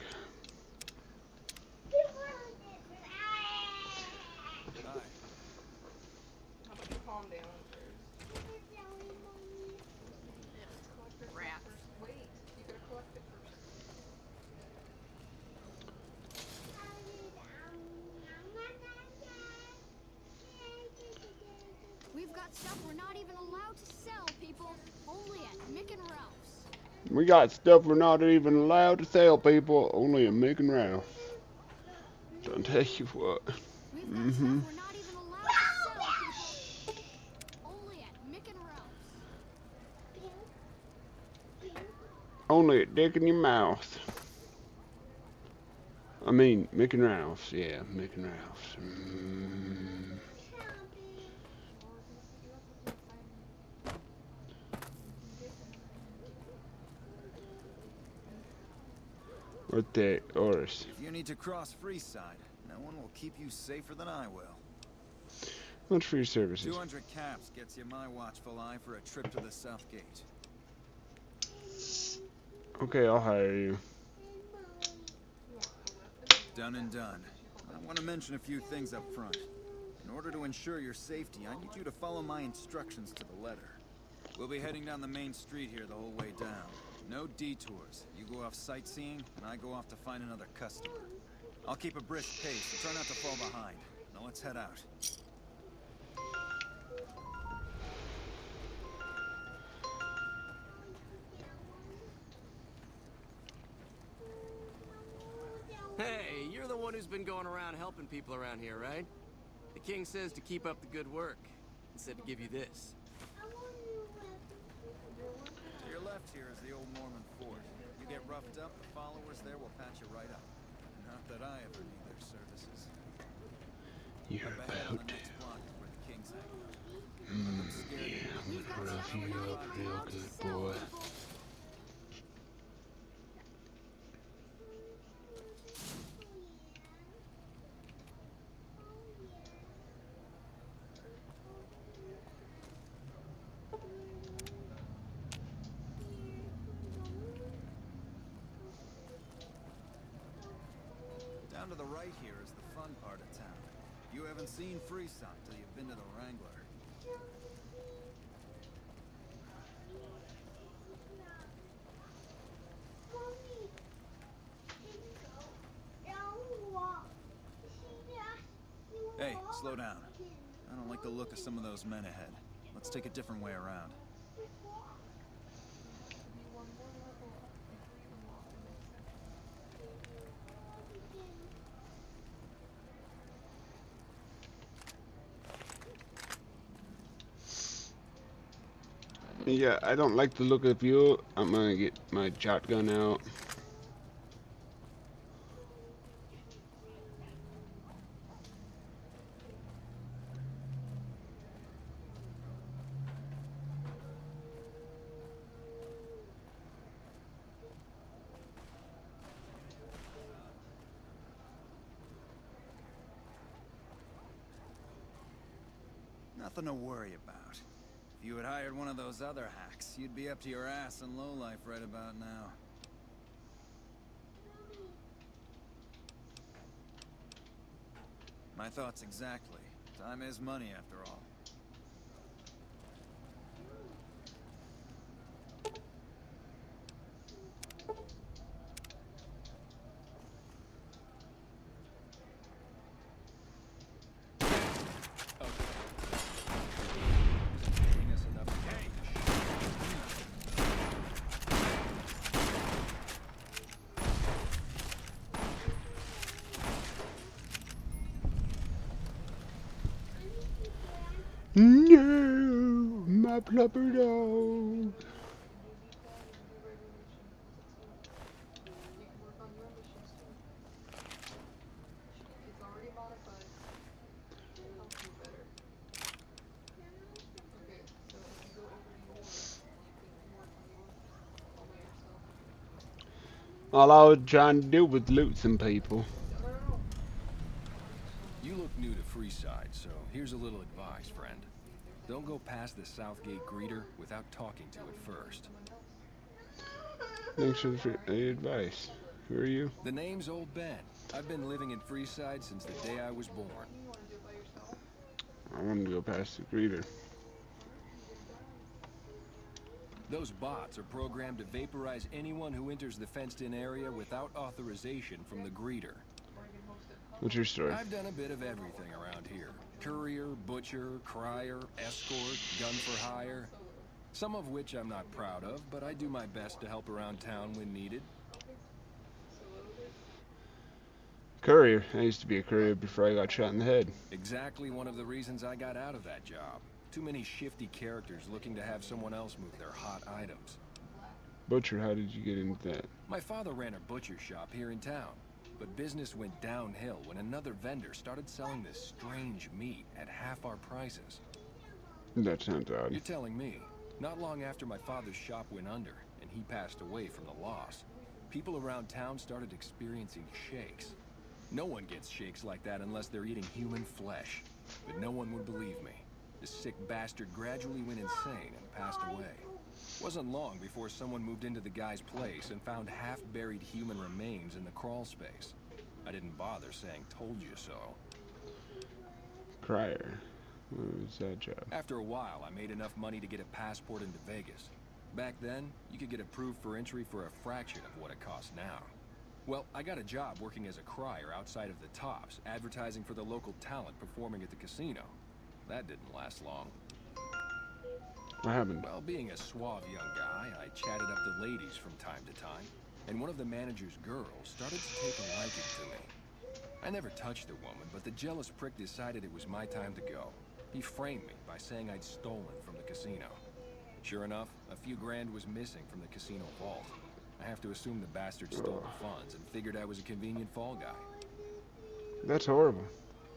How about you calm down first? Rats. Wait, you gotta collect it first. We've got stuff we're not even allowed to sell, people. Only at Mick and Ralph's. We got stuff we're not even allowed to sell, people. Only at Mick and Ralph. Don't tell you what. We've got stuff we're not even allowed to sell, people. Only at Mick and Ralph's. Only at Dick in your mouth. I mean, Mick and Ralph's. Yeah, Mick and Ralph's. What the Oris? If you need to cross Freeside, no one will keep you safer than I will. Much for your services. 200 caps gets you my watchful eye for a trip to the South Gate. Okay, I'll hire you. Done and done. I want to mention a few things up front. In order to ensure your safety, I need you to follow my instructions to the letter. We'll be heading down the main street here the whole way down. No detours. You go off sightseeing, and I go off to find another customer. I'll keep a brisk pace, so try not to fall behind. Now let's head out. Hey, you're the one who's been going around helping people around here, right? The king says to keep up the good work. He said to give you this. To your left here is the old Mormon fort. You get roughed up, the followers there will patch you right up. Not that I ever need their services. You're Up ahead on about the to. next block is where the king's hanging out. Yeah, I'm gonna rough you up real good, boy. Down to the right here is the fun part of town. You haven't seen Freeside till you've been to the Wrangler. Hey, slow down. I don't like the look of some of those men ahead. Let's take a different way around. Yeah, I don't like the look of you. I'm gonna get my shotgun out. Nothing to worry about. If you had hired one of those other hacks, you'd be up to your ass in lowlife right about now. My thoughts exactly. Time is money after all. No, my plumper dog. It's already modified. It'll help you better. Okay, so if you go over yours, you can work on yours all by yourself. All I was trying to do was loot some people. You look new to Freeside, so here's a little advice, friend. Don't go past the Southgate greeter without talking to it first. Thanks for the advice. Who are you? The name's Old Ben. I've been living in Freeside since the day I was born. I wanted to go past the greeter. Those bots are programmed to vaporize anyone who enters the fenced-in area without authorization from the greeter. What's your story? I've done a bit of everything around here. Courier, butcher, crier, escort, gun for hire. Some of which I'm not proud of, but I do my best to help around town when needed. Courier. I used to be a courier before I got shot in the head. Exactly one of the reasons I got out of that job. Too many shifty characters looking to have someone else move their hot items. Butcher, how did you get into that? My father ran a butcher shop here in town, but business went downhill when another vendor started selling this strange meat at half our prices. That sounds odd. You're telling me. Not long after my father's shop went under, and he passed away from the loss, people around town started experiencing shakes. No one gets shakes like that unless they're eating human flesh. But no one would believe me. The sick bastard gradually went insane and passed away. Wasn't long before someone moved into the guy's place and found half-buried human remains in the crawl space. I didn't bother saying told you so. Crier. What was that job? After a while, I made enough money to get a passport into Vegas. Back then, you could get approved for entry for a fraction of what it costs now. Well, I got a job working as a crier outside of the Tops, advertising for the local talent performing at the casino. That didn't last long. What happened? Well, being a suave young guy, I chatted up the ladies from time to time, and one of the manager's girls started to take a liking to me. I never touched the woman, but the jealous prick decided it was my time to go. He framed me by saying I'd stolen from the casino. Sure enough, a few grand was missing from the casino vault. I have to assume the bastard stole the funds and figured I was a convenient fall guy. That's horrible.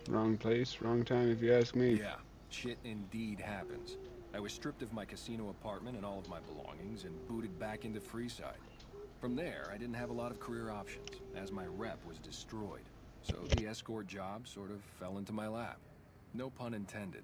Wrong place, wrong time if you ask me. Yeah, shit indeed happens. I was stripped of my casino apartment and all of my belongings and booted back into Freeside. From there, I didn't have a lot of career options, as my rep was destroyed. So the escort job sort of fell into my lap. No pun intended.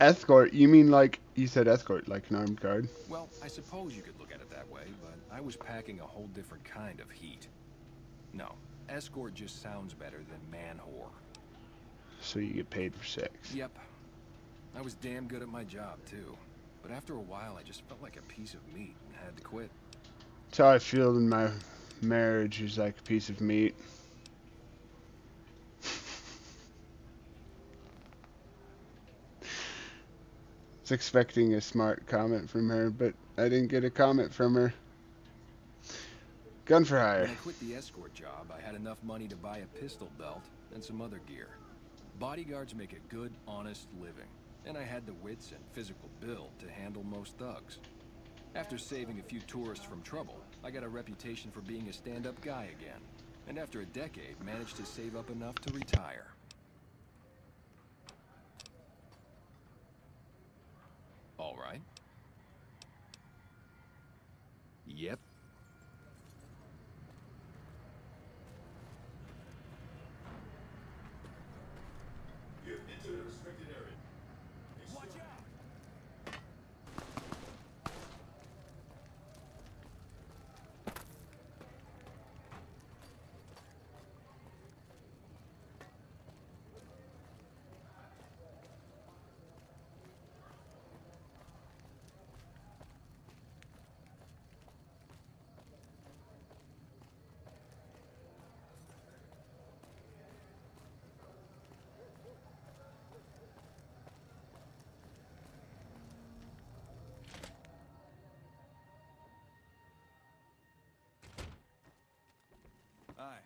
Escort? You mean like, you said escort, like an armed guard? Well, I suppose you could look at it that way, but I was packing a whole different kind of heat. No, escort just sounds better than man whore. So you get paid for sex? Yep. I was damn good at my job, too. But after a while, I just felt like a piece of meat and had to quit. That's how I feel in my marriage, is like a piece of meat. I was expecting a smart comment from her, but I didn't get a comment from her. Gun for hire. When I quit the escort job, I had enough money to buy a pistol belt and some other gear. Bodyguards make a good, honest living, and I had the wits and physical build to handle most thugs. After saving a few tourists from trouble, I got a reputation for being a stand-up guy again, and after a decade, managed to save up enough to retire. All right. Yep. You've entered a restricted area. Watch out! Aye.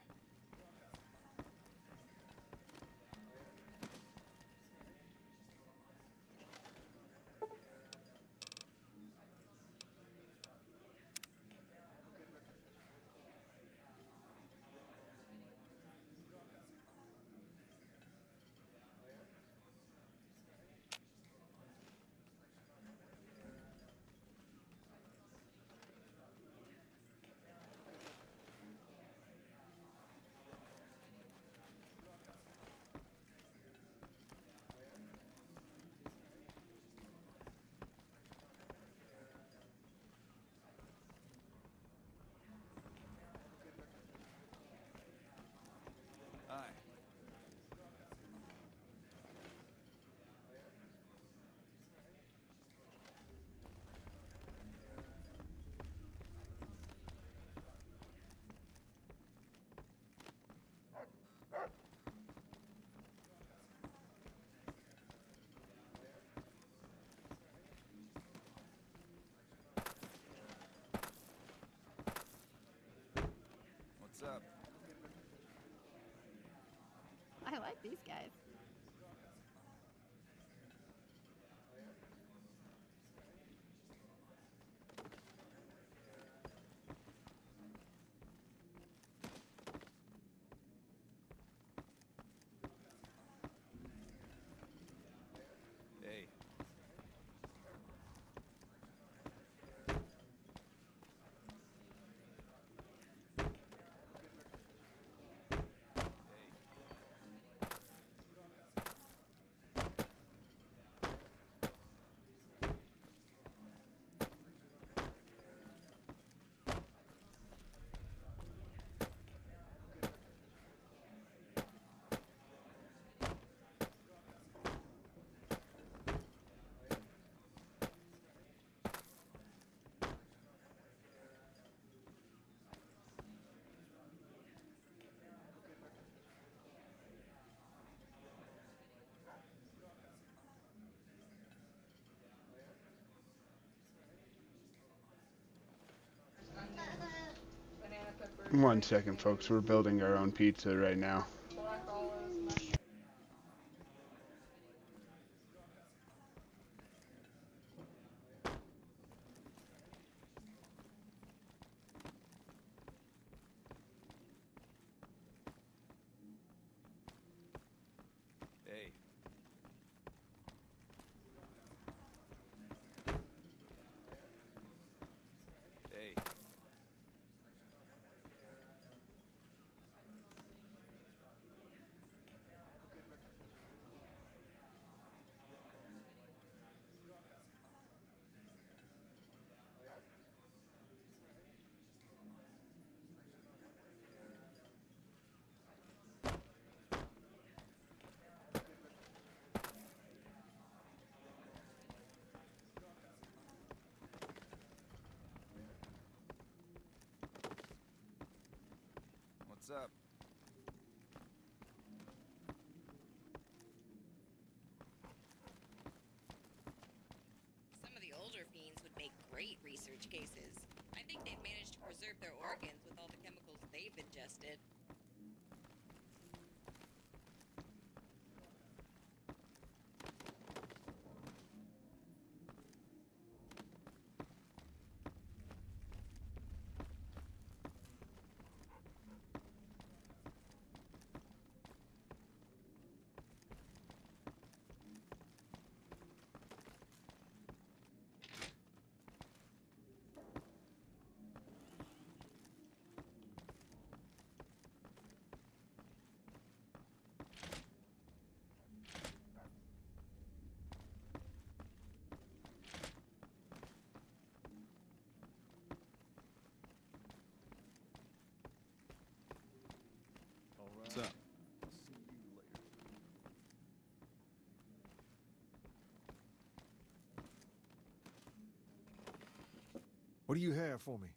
Aye. What's up? I like these guys. Hey. Banana pepper. 1 second, folks. We're building our own pizza right now. Black olives, mashed Hey. Hey. great research cases. I think they've managed to preserve their organs with all the chemicals they've ingested. What's up? What do you have for me?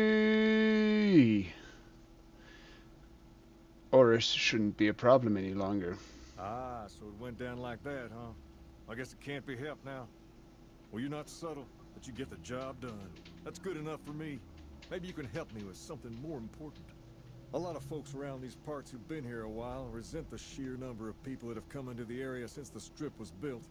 Indy! Oris shouldn't be a problem any longer. Ah, so it went down like that, huh? I guess it can't be helped now. Well, you're not subtle, but you get the job done. That's good enough for me. Maybe you can help me with something more important. A lot of folks around these parts who've been here a while resent the sheer number of people that have come into the area since the Strip was built.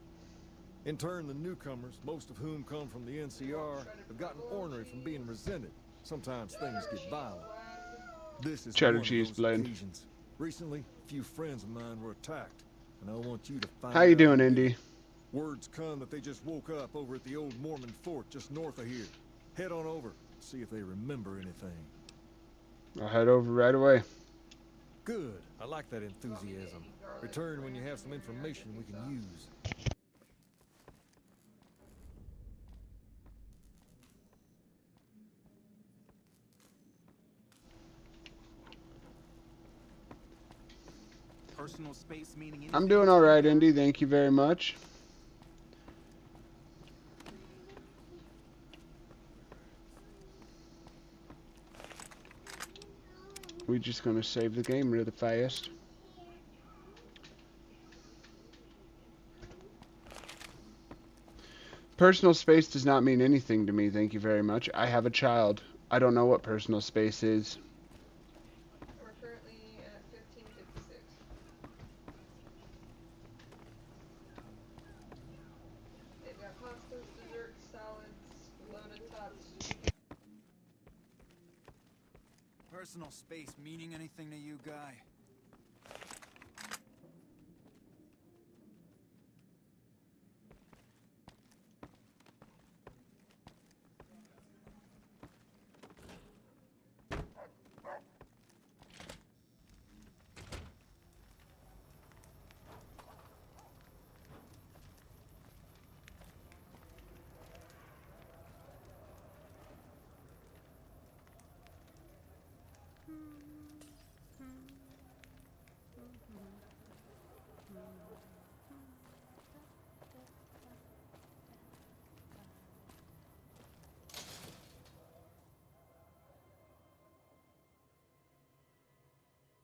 In turn, the newcomers, most of whom come from the NCR, have gotten ornery from being resented. Sometimes things get violent. This is Cheddar one of cheese those blend. occasions. Recently, a few friends of mine were attacked, and I want you to find How you out doing, who Indy? did it. Word's come that they just woke up over at the old Mormon fort just north of here. Head on over, see if they remember anything. I'll head over right away. Good. I like that enthusiasm. Return when you have some information we can use. Personal space meaning I'm doing alright, Indy. Thank you very much. We're just gonna save the game really fast. Personal space does not mean anything to me, thank you very much. I have a child. I don't know what personal space is. We're currently at 1556. They've got pastas, desserts, salads, loaded tots. Personal space meaning anything to you, Guy?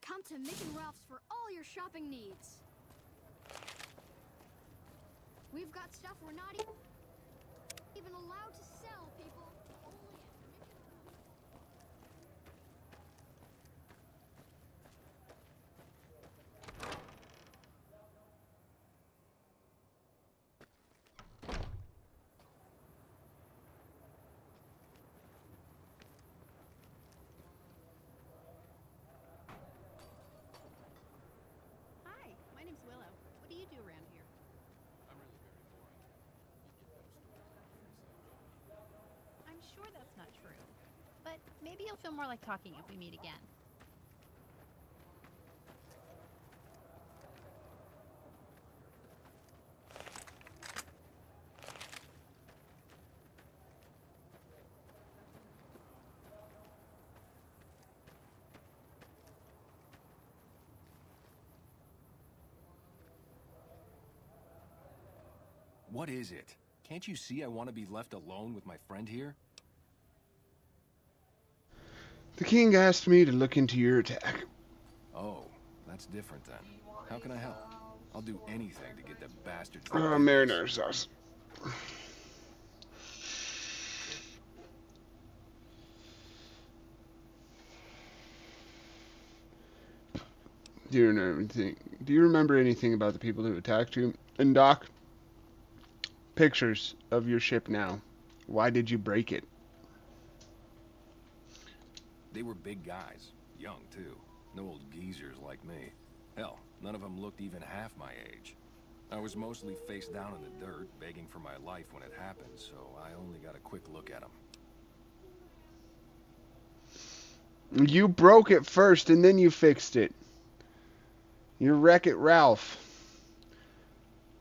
Come to Mick and Ralph's for all your shopping needs. We've got stuff we're not even allowed to sell, people. Only Hi, my name's Willow. What do you do around here? I'm really very boring. You get those stories. I'm sure that's not true. But maybe you'll feel more like talking if we meet again. What is it? Can't you see I want to be left alone with my friend here? The king asked me to look into your attack. Oh, that's different then. How can I help? I'll do anything to get the bastards. Marinara sauce. Do you remember anything about the people who attacked you? And Doc, pictures of your ship now. Why did you break it? They were big guys, young too. No old geezers like me. Hell, none of them looked even half my age. I was mostly face down in the dirt, begging for my life when it happened, so I only got a quick look at them. You broke it first and then you fixed it. You're Wreck-It Ralph.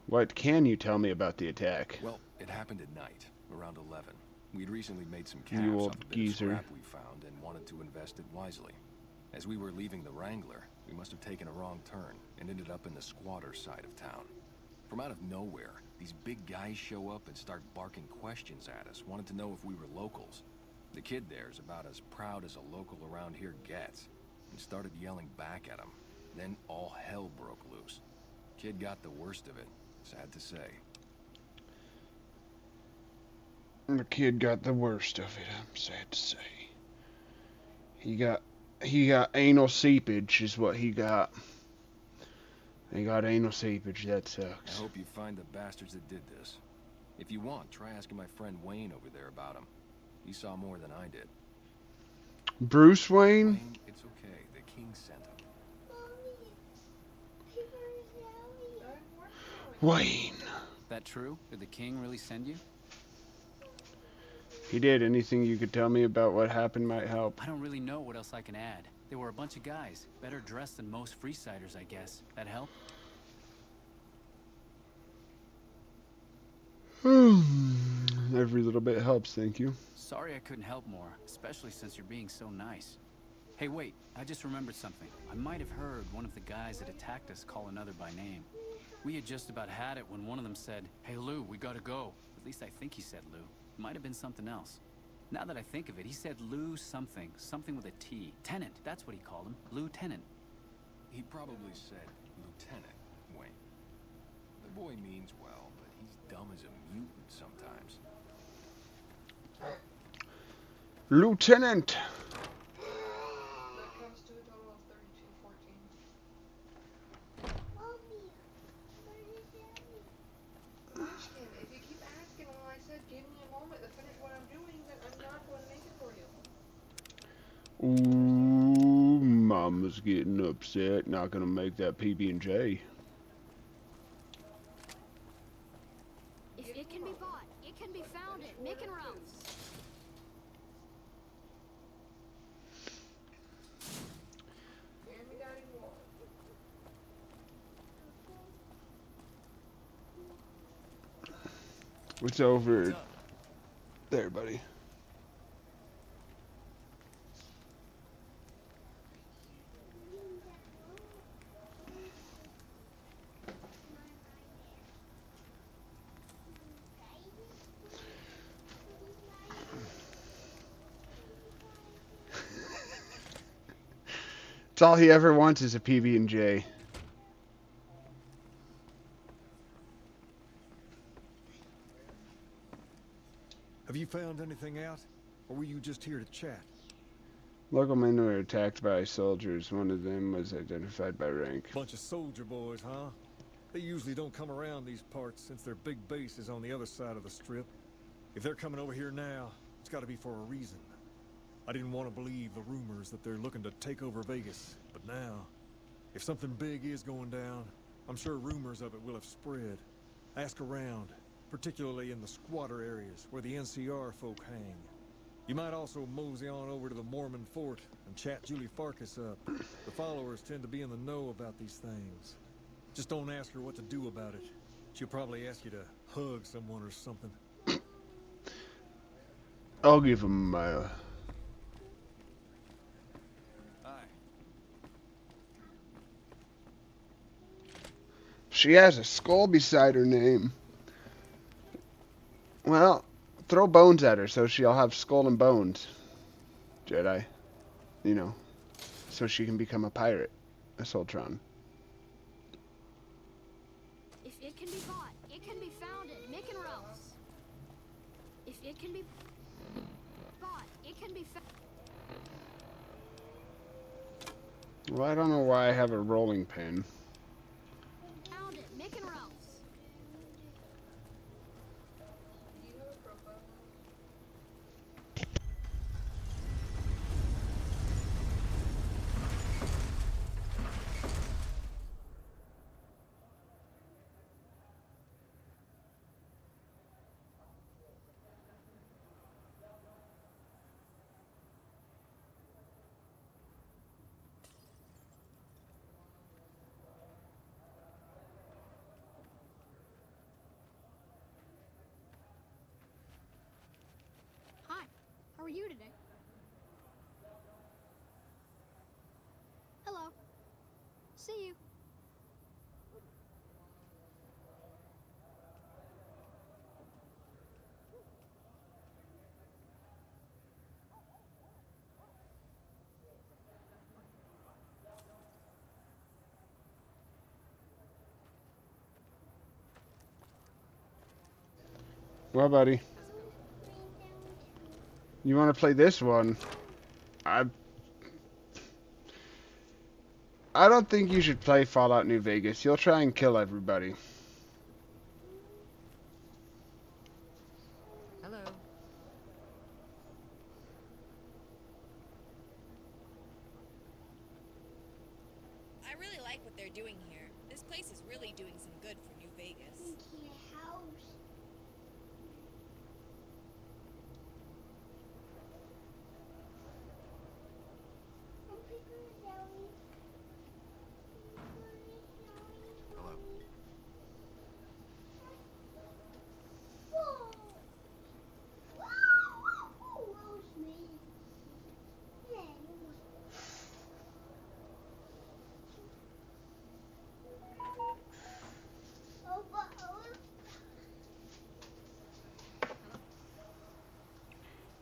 What can you tell me about the attack? Well, it happened at night, around 11. We'd recently made some cash You off old a bit of geezer. scrap we found and wanted to invest it wisely. As we were leaving the Wrangler, we must have taken a wrong turn and ended up in the squatter side of town. From out of nowhere, these big guys show up and start barking questions at us, wanted to know if we were locals. The kid there's about as proud as a local around here gets, and started yelling back at him. Then all hell broke loose. Kid got the worst of it, sad to say. The kid got the worst of it, I'm sad to say. He got anal seepage is what he got. He got anal seepage, that sucks. I hope you find the bastards that did this. If you want, try asking my friend Wayne over there about him. He saw more than I did. Bruce Wayne? Wayne, it's okay. The king sent him. Wayne. That true? Did the king really send you? He did. Anything you could tell me about what happened might help. I don't really know what else I can add. There were a bunch of guys, better dressed than most Freesiders, I guess. That help? Every little bit helps, thank you. Sorry I couldn't help more, especially since you're being so nice. Hey, wait, I just remembered something. I might have heard one of the guys that attacked us call another by name. We had just about had it when one of them said, "Hey Lou, we gotta go." At least I think he said Lou. It might have been something else. Now that I think of it, he said Lou something. Something with a T. Tenant, that's what he called him. Lieutenant. He probably said Lieutenant Wayne. The boy means well, but he's dumb as a mutant sometimes. Lieutenant! That comes to a total of 3214. Ashton, if you keep asking when I said give me a moment to finish what I'm doing, then I'm not going to make it for you. Ooh, Mama's getting upset. Not gonna make that PB&J. If it can be bought, it can be found at Mick and Rome. And we got it more. What's over there, buddy? It's all he ever wants is a PB&J. Have you found anything out? Or were you just here to chat? Local men were attacked by soldiers. One of them was identified by rank. Bunch of soldier boys, huh? They usually don't come around these parts since their big base is on the other side of the strip. If they're coming over here now, it's gotta be for a reason. I didn't want to believe the rumors that they're looking to take over Vegas, but now, if something big is going down, I'm sure rumors of it will have spread. Ask around, particularly in the squatter areas where the NCR folk hang. You might also mosey on over to the Mormon fort and chat Julie Farkas up. The followers tend to be in the know about these things. Just don't ask her what to do about it. She'll probably ask you to hug someone or something. I'll give him my... She has a skull beside her name. Well, throw bones at her so she'll have skull and bones, Jedi. You know, so she can become a pirate, a Soltron. If it can be bought, it can be found at Mick and Ralph's. If it can be bought, it can be found. Well, I don't know why I have a rolling pin. Found at Mick and Ralph's. Hi, how are you today? Hello. See you. Well, buddy, you want to play this one? I don't think you should play Fallout New Vegas. You'll try and kill everybody. Hello. I really like what they're doing here. This place is really doing some good for New Vegas. Hello.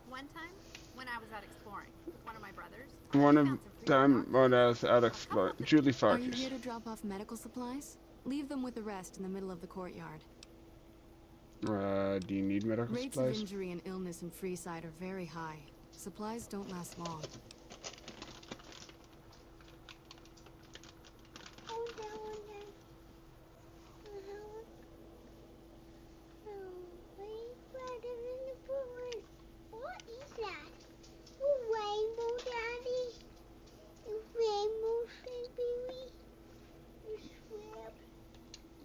One time, when I was out exploring with one of my brothers, One of them, when I was out exploring, Julie Are you Farkas. here to drop off medical supplies? Leave them with the rest in the middle of the courtyard. Do you need medical Rates of supplies? injury and illness in Freeside are very high. Supplies don't last long. What is that? A rainbow, Daddy? A rainbow, baby? A swamp?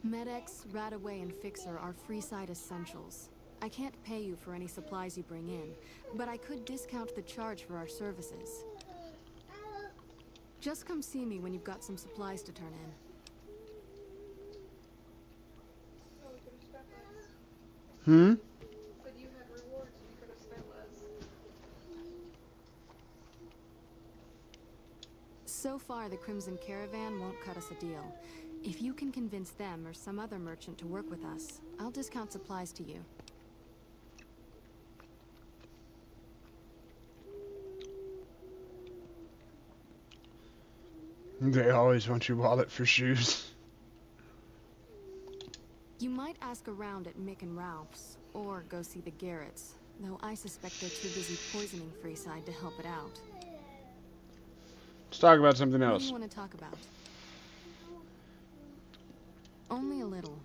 Med-X, Radaway, and Fixer are Freeside essentials. I can't pay you for any supplies you bring in, but I could discount the charge for our services. Just come see me when you've got some supplies to turn in. Oh, we could have spent less. Hmm? But you had rewards, we could have spent less. So far, the Crimson Caravan won't cut us a deal. If you can convince them or some other merchant to work with us, I'll discount supplies to you. They always want your wallet for shoes. You might ask around at Mick and Ralph's, or go see the Garretts, though I suspect they're too busy poisoning Freeside to help it out. Let's talk about something What do else. you want to talk about? Only a little.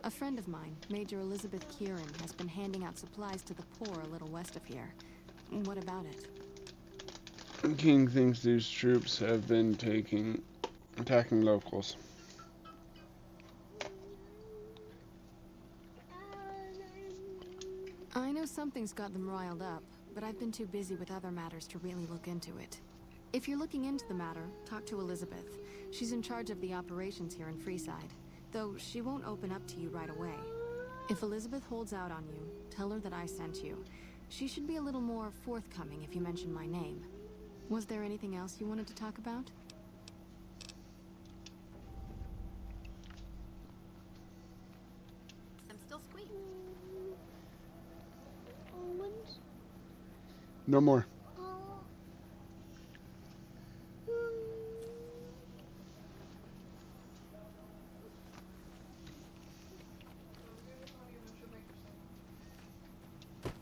A friend of mine, Major Elizabeth Kieran, has been handing out supplies to the poor a little west of here. What about it? King thinks these troops have been attacking locals. I know something's got them riled up, but I've been too busy with other matters to really look into it. If you're looking into the matter, talk to Elizabeth. She's in charge of the operations here in Freeside, though she won't open up to you right away. If Elizabeth holds out on you, tell her that I sent you. She should be a little more forthcoming if you mention my name. Was there anything else you wanted to talk about? I'm still squeaking. No more.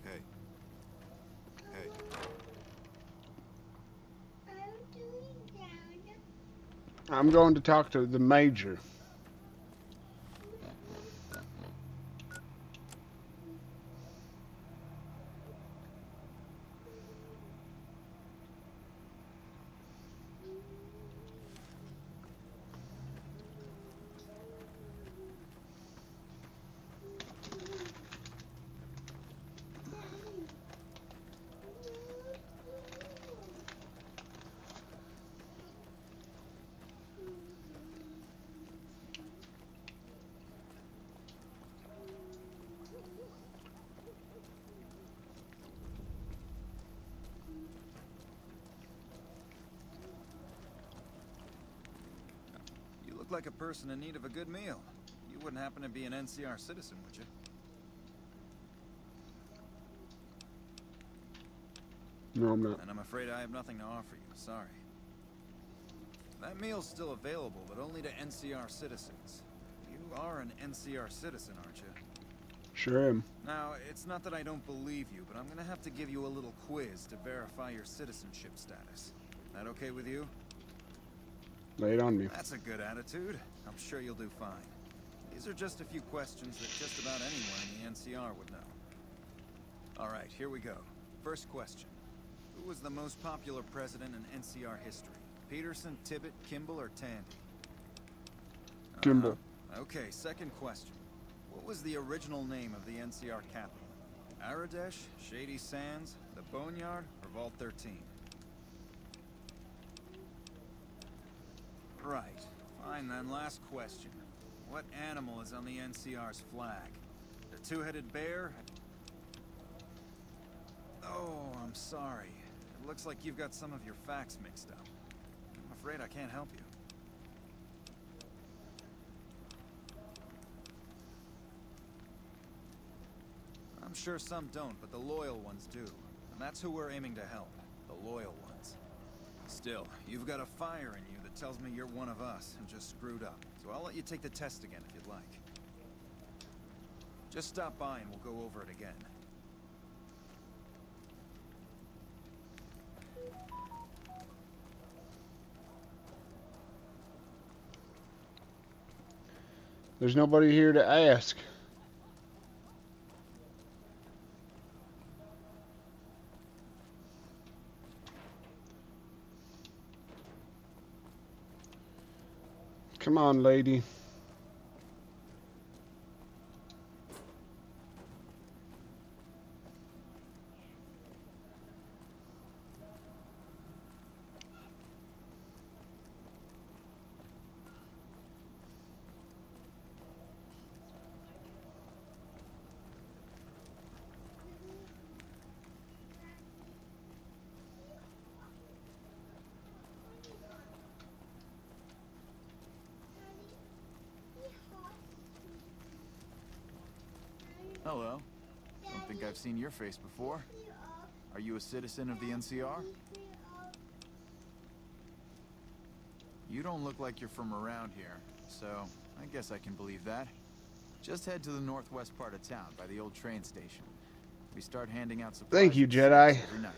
Hey. Hey. I'm going to talk to the Major. You look like a person in need of a good meal. You wouldn't happen to be an NCR citizen, would you? No, I'm not. And I'm afraid I have nothing to offer you. Sorry. That meal's still available, but only to NCR citizens. You are an NCR citizen, aren't you? Sure am. Now, it's not that I don't believe you, but I'm gonna have to give you a little quiz to verify your citizenship status. That okay with you? Lay it on me. That's a good attitude. I'm sure you'll do fine. These are just a few questions that just about anyone in the NCR would know. Alright, here we go. First question. Who was the most popular president in NCR history? Peterson, Tibbet, Kimball, or Tandy? Kimball. Okay, second question. What was the original name of the NCR capital? Aradesh, Shady Sands, the Boneyard, or Vault 13? Right. Fine then, last question. What animal is on the NCR's flag? The two-headed bear? Oh, I'm sorry. It looks like you've got some of your facts mixed up. I'm afraid I can't help you. I'm sure some don't, but the loyal ones do. And that's who we're aiming to help. The loyal ones. Still, you've got a fire in you that tells me you're one of us and just screwed up. So I'll let you take the test again if you'd like. Just stop by and we'll go over it again. There's nobody here to ask. Come on, lady. Hello. Don't think I've seen your face before. Are you a citizen of the NCR? You don't look like you're from around here, so I guess I can believe that. Just head to the northwest part of town, by the old train station. We start handing out supplies. Thank you, Jedi. Every night.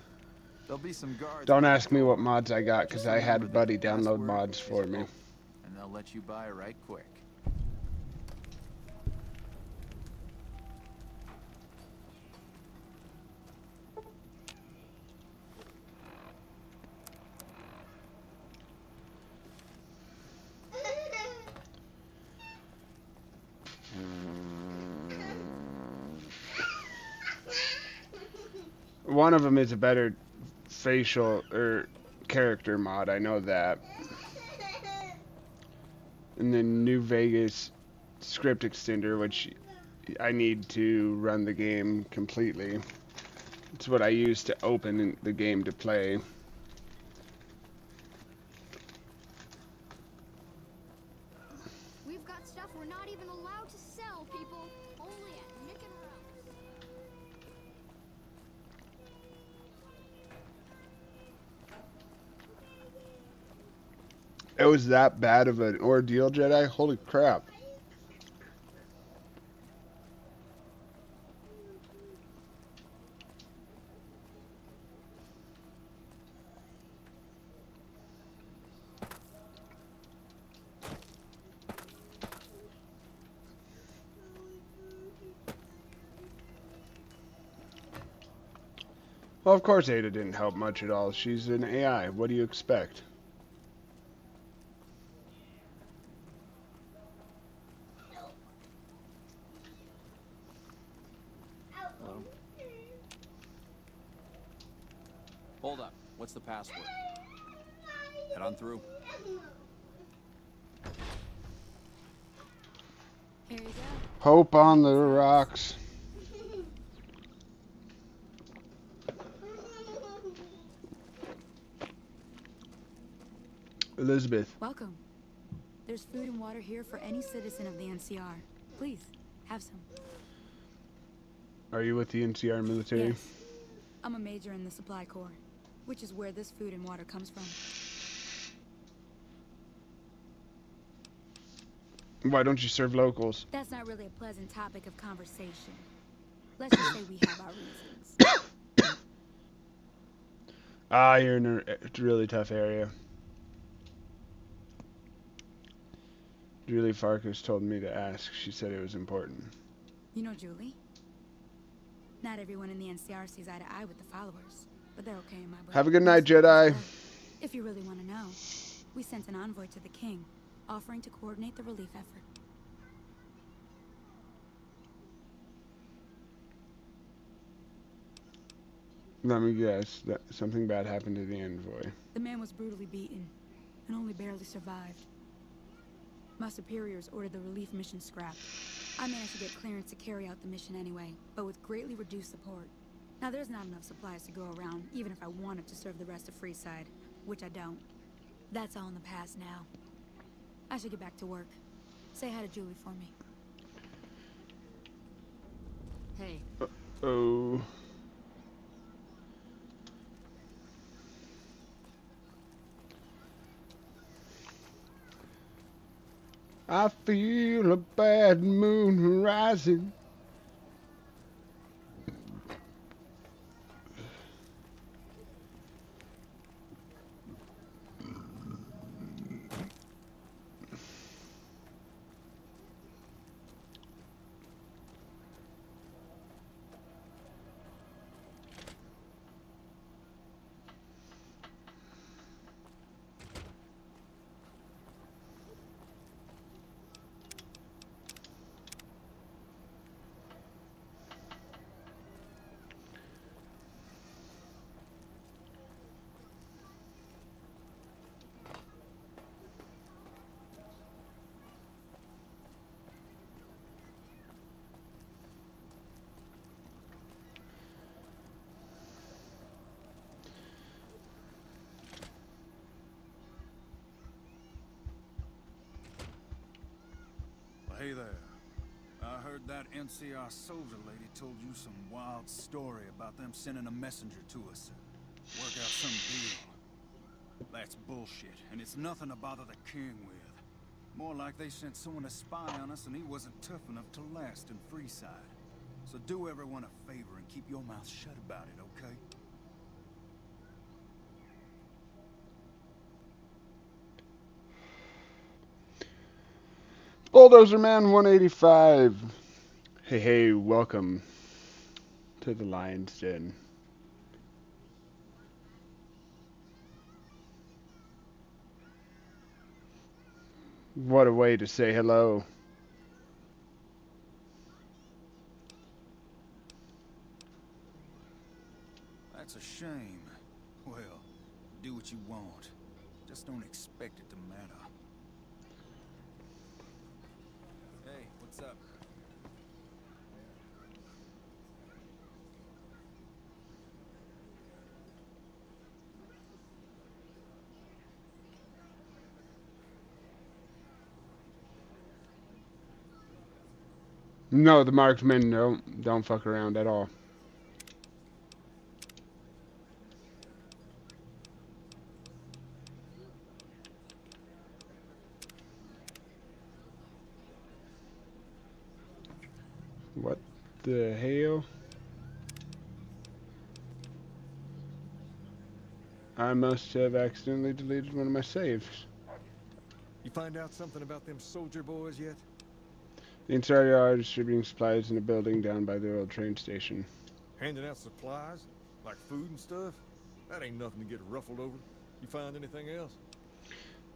There'll be some guards. Don't ask me what mods I got, because I had Buddy download mods for me. And they'll let you buy right quick. One of them is a better facial or character mod, I know that. And then New Vegas script extender, which I need to run the game completely. It's what I use to open the game to play. We've got stuff we're not even allowed to sell, people. Only at Mick and Ralph's. It was that bad of an ordeal, Jedi? Holy crap. Well, of course Ada didn't help much at all. She's an AI. What do you expect? Hello? Hold up. What's the password? Head on through. Here you go. Hope on the rocks. Elizabeth. Welcome. There's food and water here for any citizen of the NCR. Please, have some. Are you with the NCR military? Yes. I'm a major in the Supply Corps, which is where this food and water comes from. Why don't you serve locals? That's not really a pleasant topic of conversation. Let's just say we have our reasons. Ah, you're in a really tough area. Julie Farkas told me to ask. She said it was important. You know Julie? Not everyone in the NCR sees eye to eye with the followers, but they're okay in my book. Have a good night, Jedi. If you really want to know, we sent an envoy to the king, offering to coordinate the relief effort. Let me guess. That something bad happened to the envoy. The man was brutally beaten, and only barely survived. My superiors ordered the relief mission scrapped. I managed to get clearance to carry out the mission anyway, but with greatly reduced support. Now there's not enough supplies to go around, even if I wanted to serve the rest of Freeside, which I don't. That's all in the past now. I should get back to work. Say hi to Julie for me. Hey. Oh. I feel a bad moon rising. Hey there. I heard that NCR soldier lady told you some wild story about them sending a messenger to us. Work out some deal. That's bullshit, and it's nothing to bother the king with. More like they sent someone to spy on us and he wasn't tough enough to last in Freeside. So do everyone a favor and keep your mouth shut about it, okay? Bulldozer Man 185. Hey, welcome to the Lion's Den. What a way to say hello. That's a shame. Well, do what you want. Just don't expect it to matter. Hey, what's up? No, the marksmen don't fuck around at all. the hell? I must have accidentally deleted one of my saves. You find out something about them soldier boys yet? The entire yard are distributing supplies in a building down by the old train station. Handing out supplies? Like food and stuff? That ain't nothing to get ruffled over. You find anything else?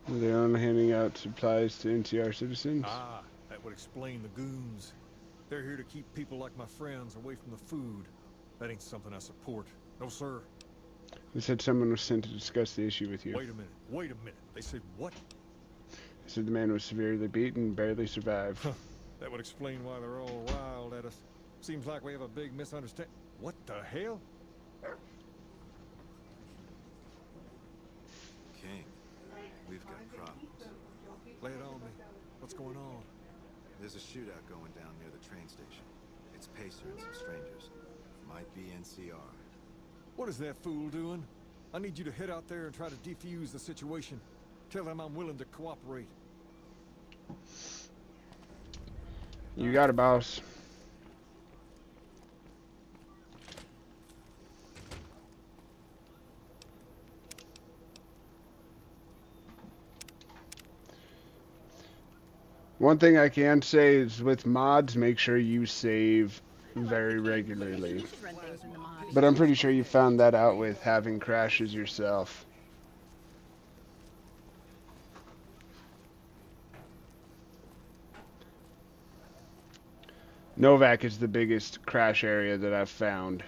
They're only handing out supplies to NCR citizens. Ah, that would explain the goons. They're here to keep people like my friends away from the food. That ain't something I support. No, sir. They said someone was sent to discuss the issue with you. Wait a minute. Wait a minute. They said what? They said the man was severely beaten and barely survived. That would explain why they're all riled at us. Seems like we have a big misunderstanding. What the hell? King, we've got problems. Lay it on me. What's going on? There's a shootout going down near the train station. It's Pacer and some strangers. Might be NCR. What is that fool doing? I need you to head out there and try to defuse the situation. Tell them I'm willing to cooperate. You got it, boss. One thing I can say is with mods, make sure you save very regularly. But I'm pretty sure you found that out with having crashes yourself. Novak is the biggest crash area that I've found.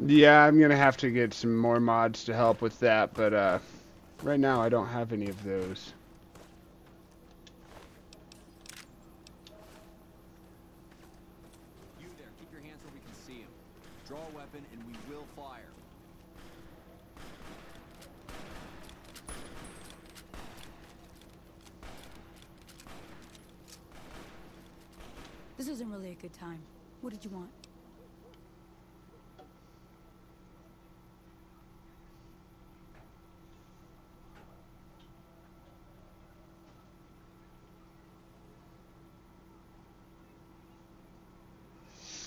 Yeah, I'm gonna have to get some more mods to help with that, but right now I don't have any of those. You there, keep your hands where we can see him. Draw a weapon and we will fire. This isn't really a good time. What did you want?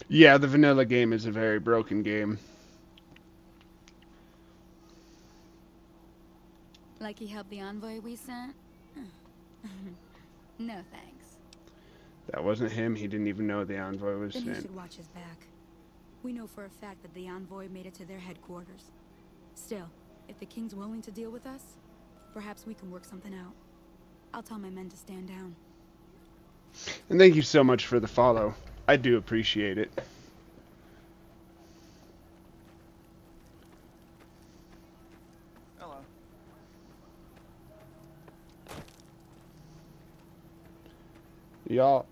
Yeah, the vanilla game is a very broken game. Like he helped the envoy we sent? No thanks. That wasn't him. He didn't even know the envoy was Then he sent. should watch his back. We know for a fact that the envoy made it to their headquarters. Still, if the king's willing to deal with us, perhaps we can work something out. I'll tell my men to stand down. And thank you so much for the follow. I do appreciate it. Hello.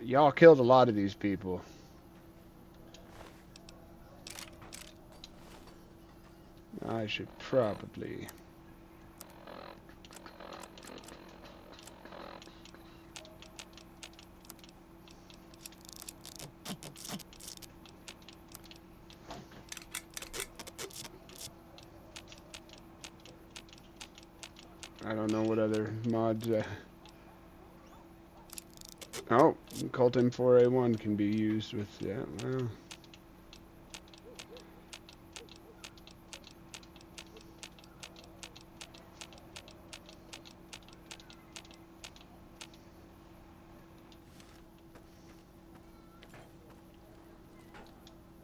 Y'all killed a lot of these people. I should probably... I don't know what other mods... Oh, Colt M4A1 can be used with that. Well...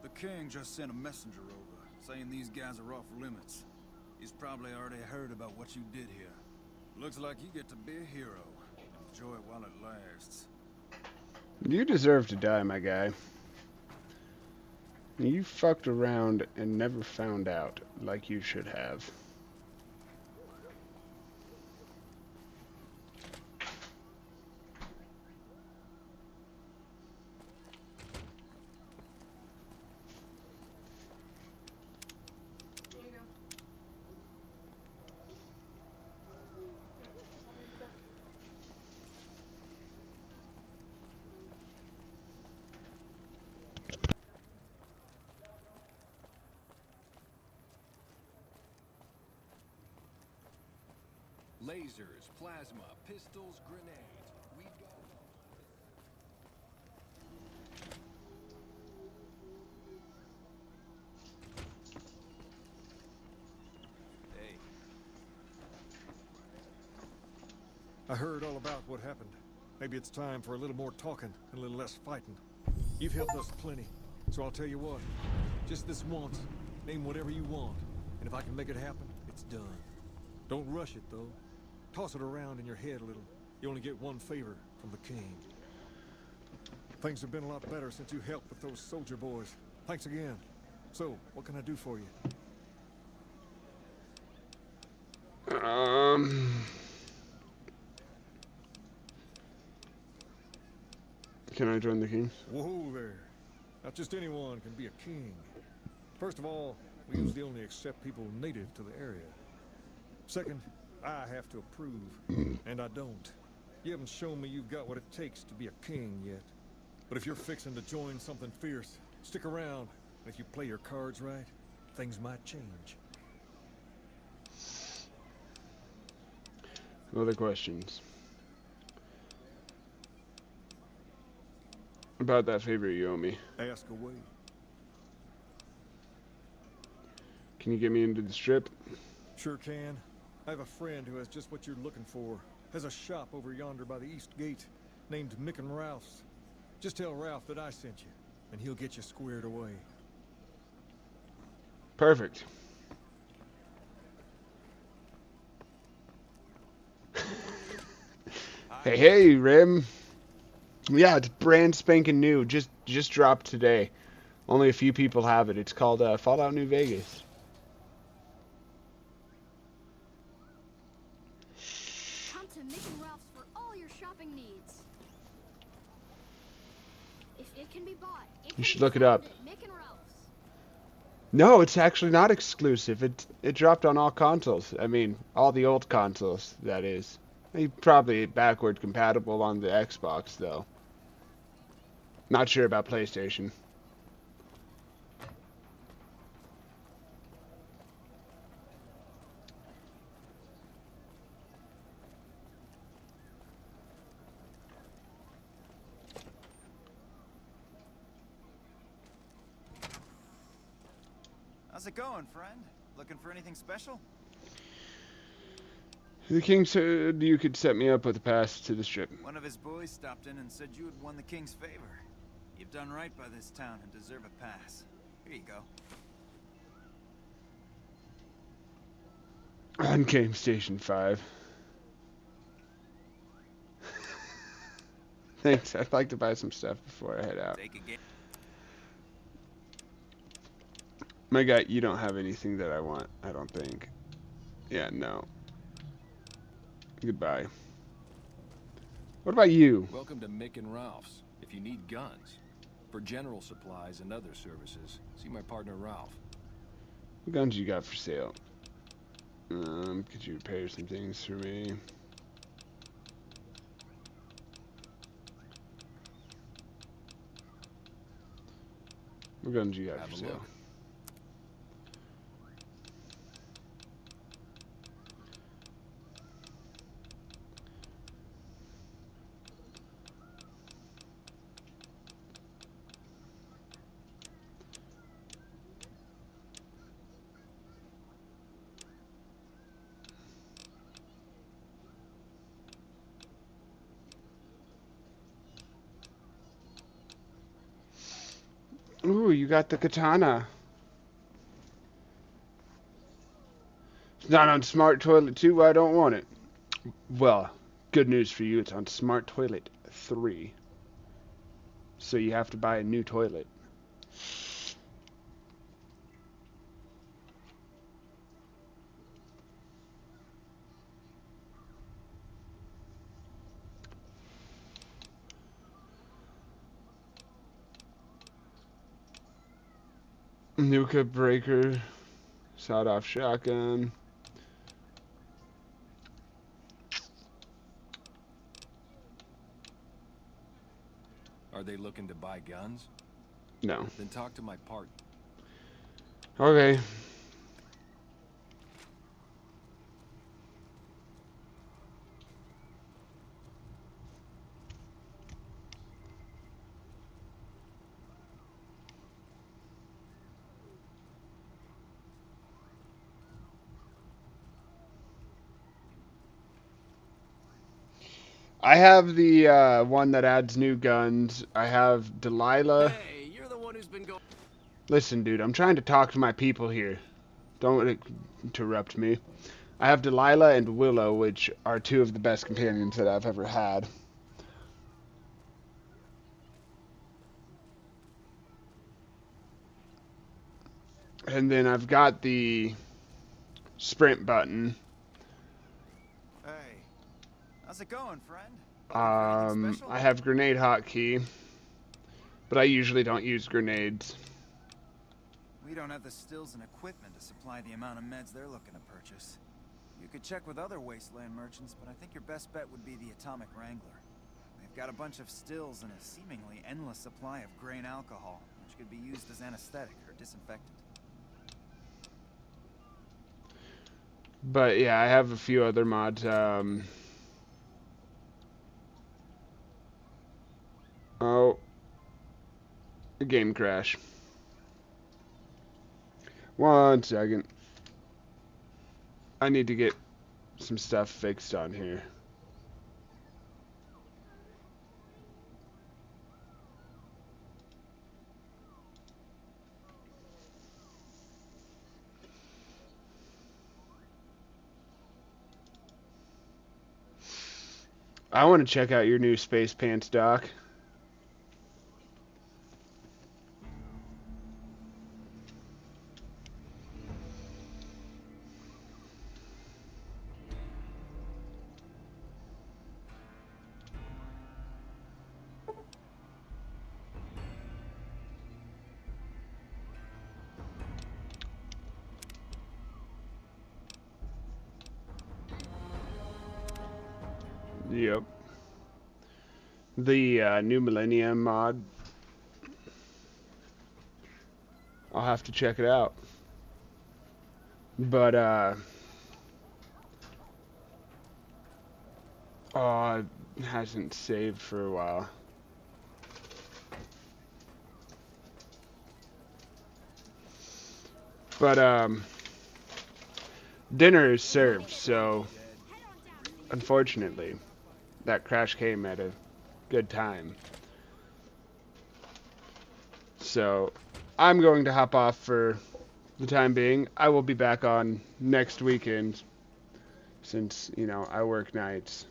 The king just sent a messenger over, saying these guys are off limits. He's probably already heard about what you did here. Looks like you get to be a hero. Enjoy it while it lasts. You deserve to die, my guy. You fucked around and never found out, like you should have. Lasers, plasma, pistols, grenades. We've got... Hey. I heard all about what happened. Maybe it's time for a little more talking and a little less fighting. You've helped us plenty, so I'll tell you what. Just this once, name whatever you want, and if I can make it happen, it's done. Don't rush it, though. Toss it around in your head a little. You only get one favor from the king. Things have been a lot better since you helped with those soldier boys. Thanks again. So, what can I do for you? Can I join the kings? Whoa there. Not just anyone can be a king. First of all, we usually only accept people native to the area. Second, I have to approve, and I don't. You haven't shown me you've got what it takes to be a king yet. But if you're fixing to join something fierce, stick around. And if you play your cards right, things might change. Other questions? About that favor you owe me. Ask away. Can you get me into the strip? Sure can. I have a friend who has just what you're looking for. Has a shop over yonder by the East Gate, named Mick and Ralph's. Just tell Ralph that I sent you, and he'll get you squared away. Perfect. Hey, Rim. Yeah, it's brand spanking new. Just dropped today. Only a few people have it. It's called Fallout New Vegas. Come to Mick and Ralph's for all your shopping needs. If it can be bought, You should look it up. Mick and Ralph's. No, it's actually not exclusive. It dropped on all consoles. I mean, all the old consoles, that is. Probably backward compatible on the Xbox, though. Not sure about PlayStation. How's it going, friend? Looking for anything special? The king said you could set me up with a pass to the strip. One of his boys stopped in and said you had won the king's favor. You've done right by this town and deserve a pass. Here you go. On Game Station 5. Thanks, I'd like to buy some stuff before I head out. My guy, you don't have anything that I want, I don't think. Yeah, no. Goodbye. What about you? Welcome to Mick and Ralph's. If you need guns, for general supplies and other services, see my partner Ralph. What guns you got for sale? Could you repair some things for me? What guns you got for sale? Look. Ooh, you got the katana. It's not on Smart Toilet 2, I don't want it. Well, good news for you, it's on Smart Toilet 3. So you have to buy a new toilet. Nuka breaker, sawed-off shotgun. Are they looking to buy guns? No. Then talk to my partner. Okay. I have the one that adds new guns. I have Delilah. Hey, you're the one who's been going. Listen, dude, I'm trying to talk to my people here. Don't interrupt me. I have Delilah and Willow, which are two of the best companions that I've ever had. And then I've got the sprint button. Hey, how's it going, friend? I have grenade hotkey, but I usually don't use grenades. We don't have the stills and equipment to supply the amount of meds they're looking to purchase. You could check with other wasteland merchants, but I think your best bet would be the Atomic Wrangler. They've got a bunch of stills and a seemingly endless supply of grain alcohol, which could be used as anesthetic or disinfectant. But yeah, I have a few other mods. Oh, a game crash. 1 second. I need to get some stuff fixed on here. I want to check out your new Space Pants doc. Yep. The New Millennium mod. I'll have to check it out. But, oh, it hasn't saved for a while. But, dinner is served, so unfortunately, that crash came at a good time. So, I'm going to hop off for the time being. I will be back on next weekend since, you know, I work nights.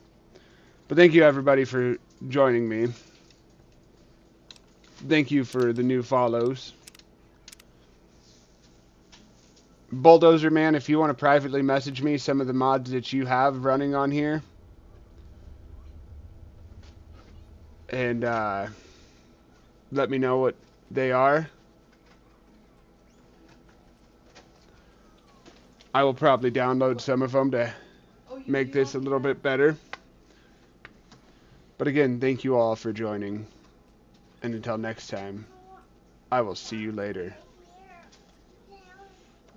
But thank you everybody for joining me. Thank you for the new follows. Bulldozer Man, if you want to privately message me some of the mods that you have running on here, and let me know what they are, I will probably download some of them to make this a little bit better. But again, thank you all for joining, and until next time, I will see you later.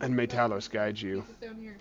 And may Talos guide you. Down here.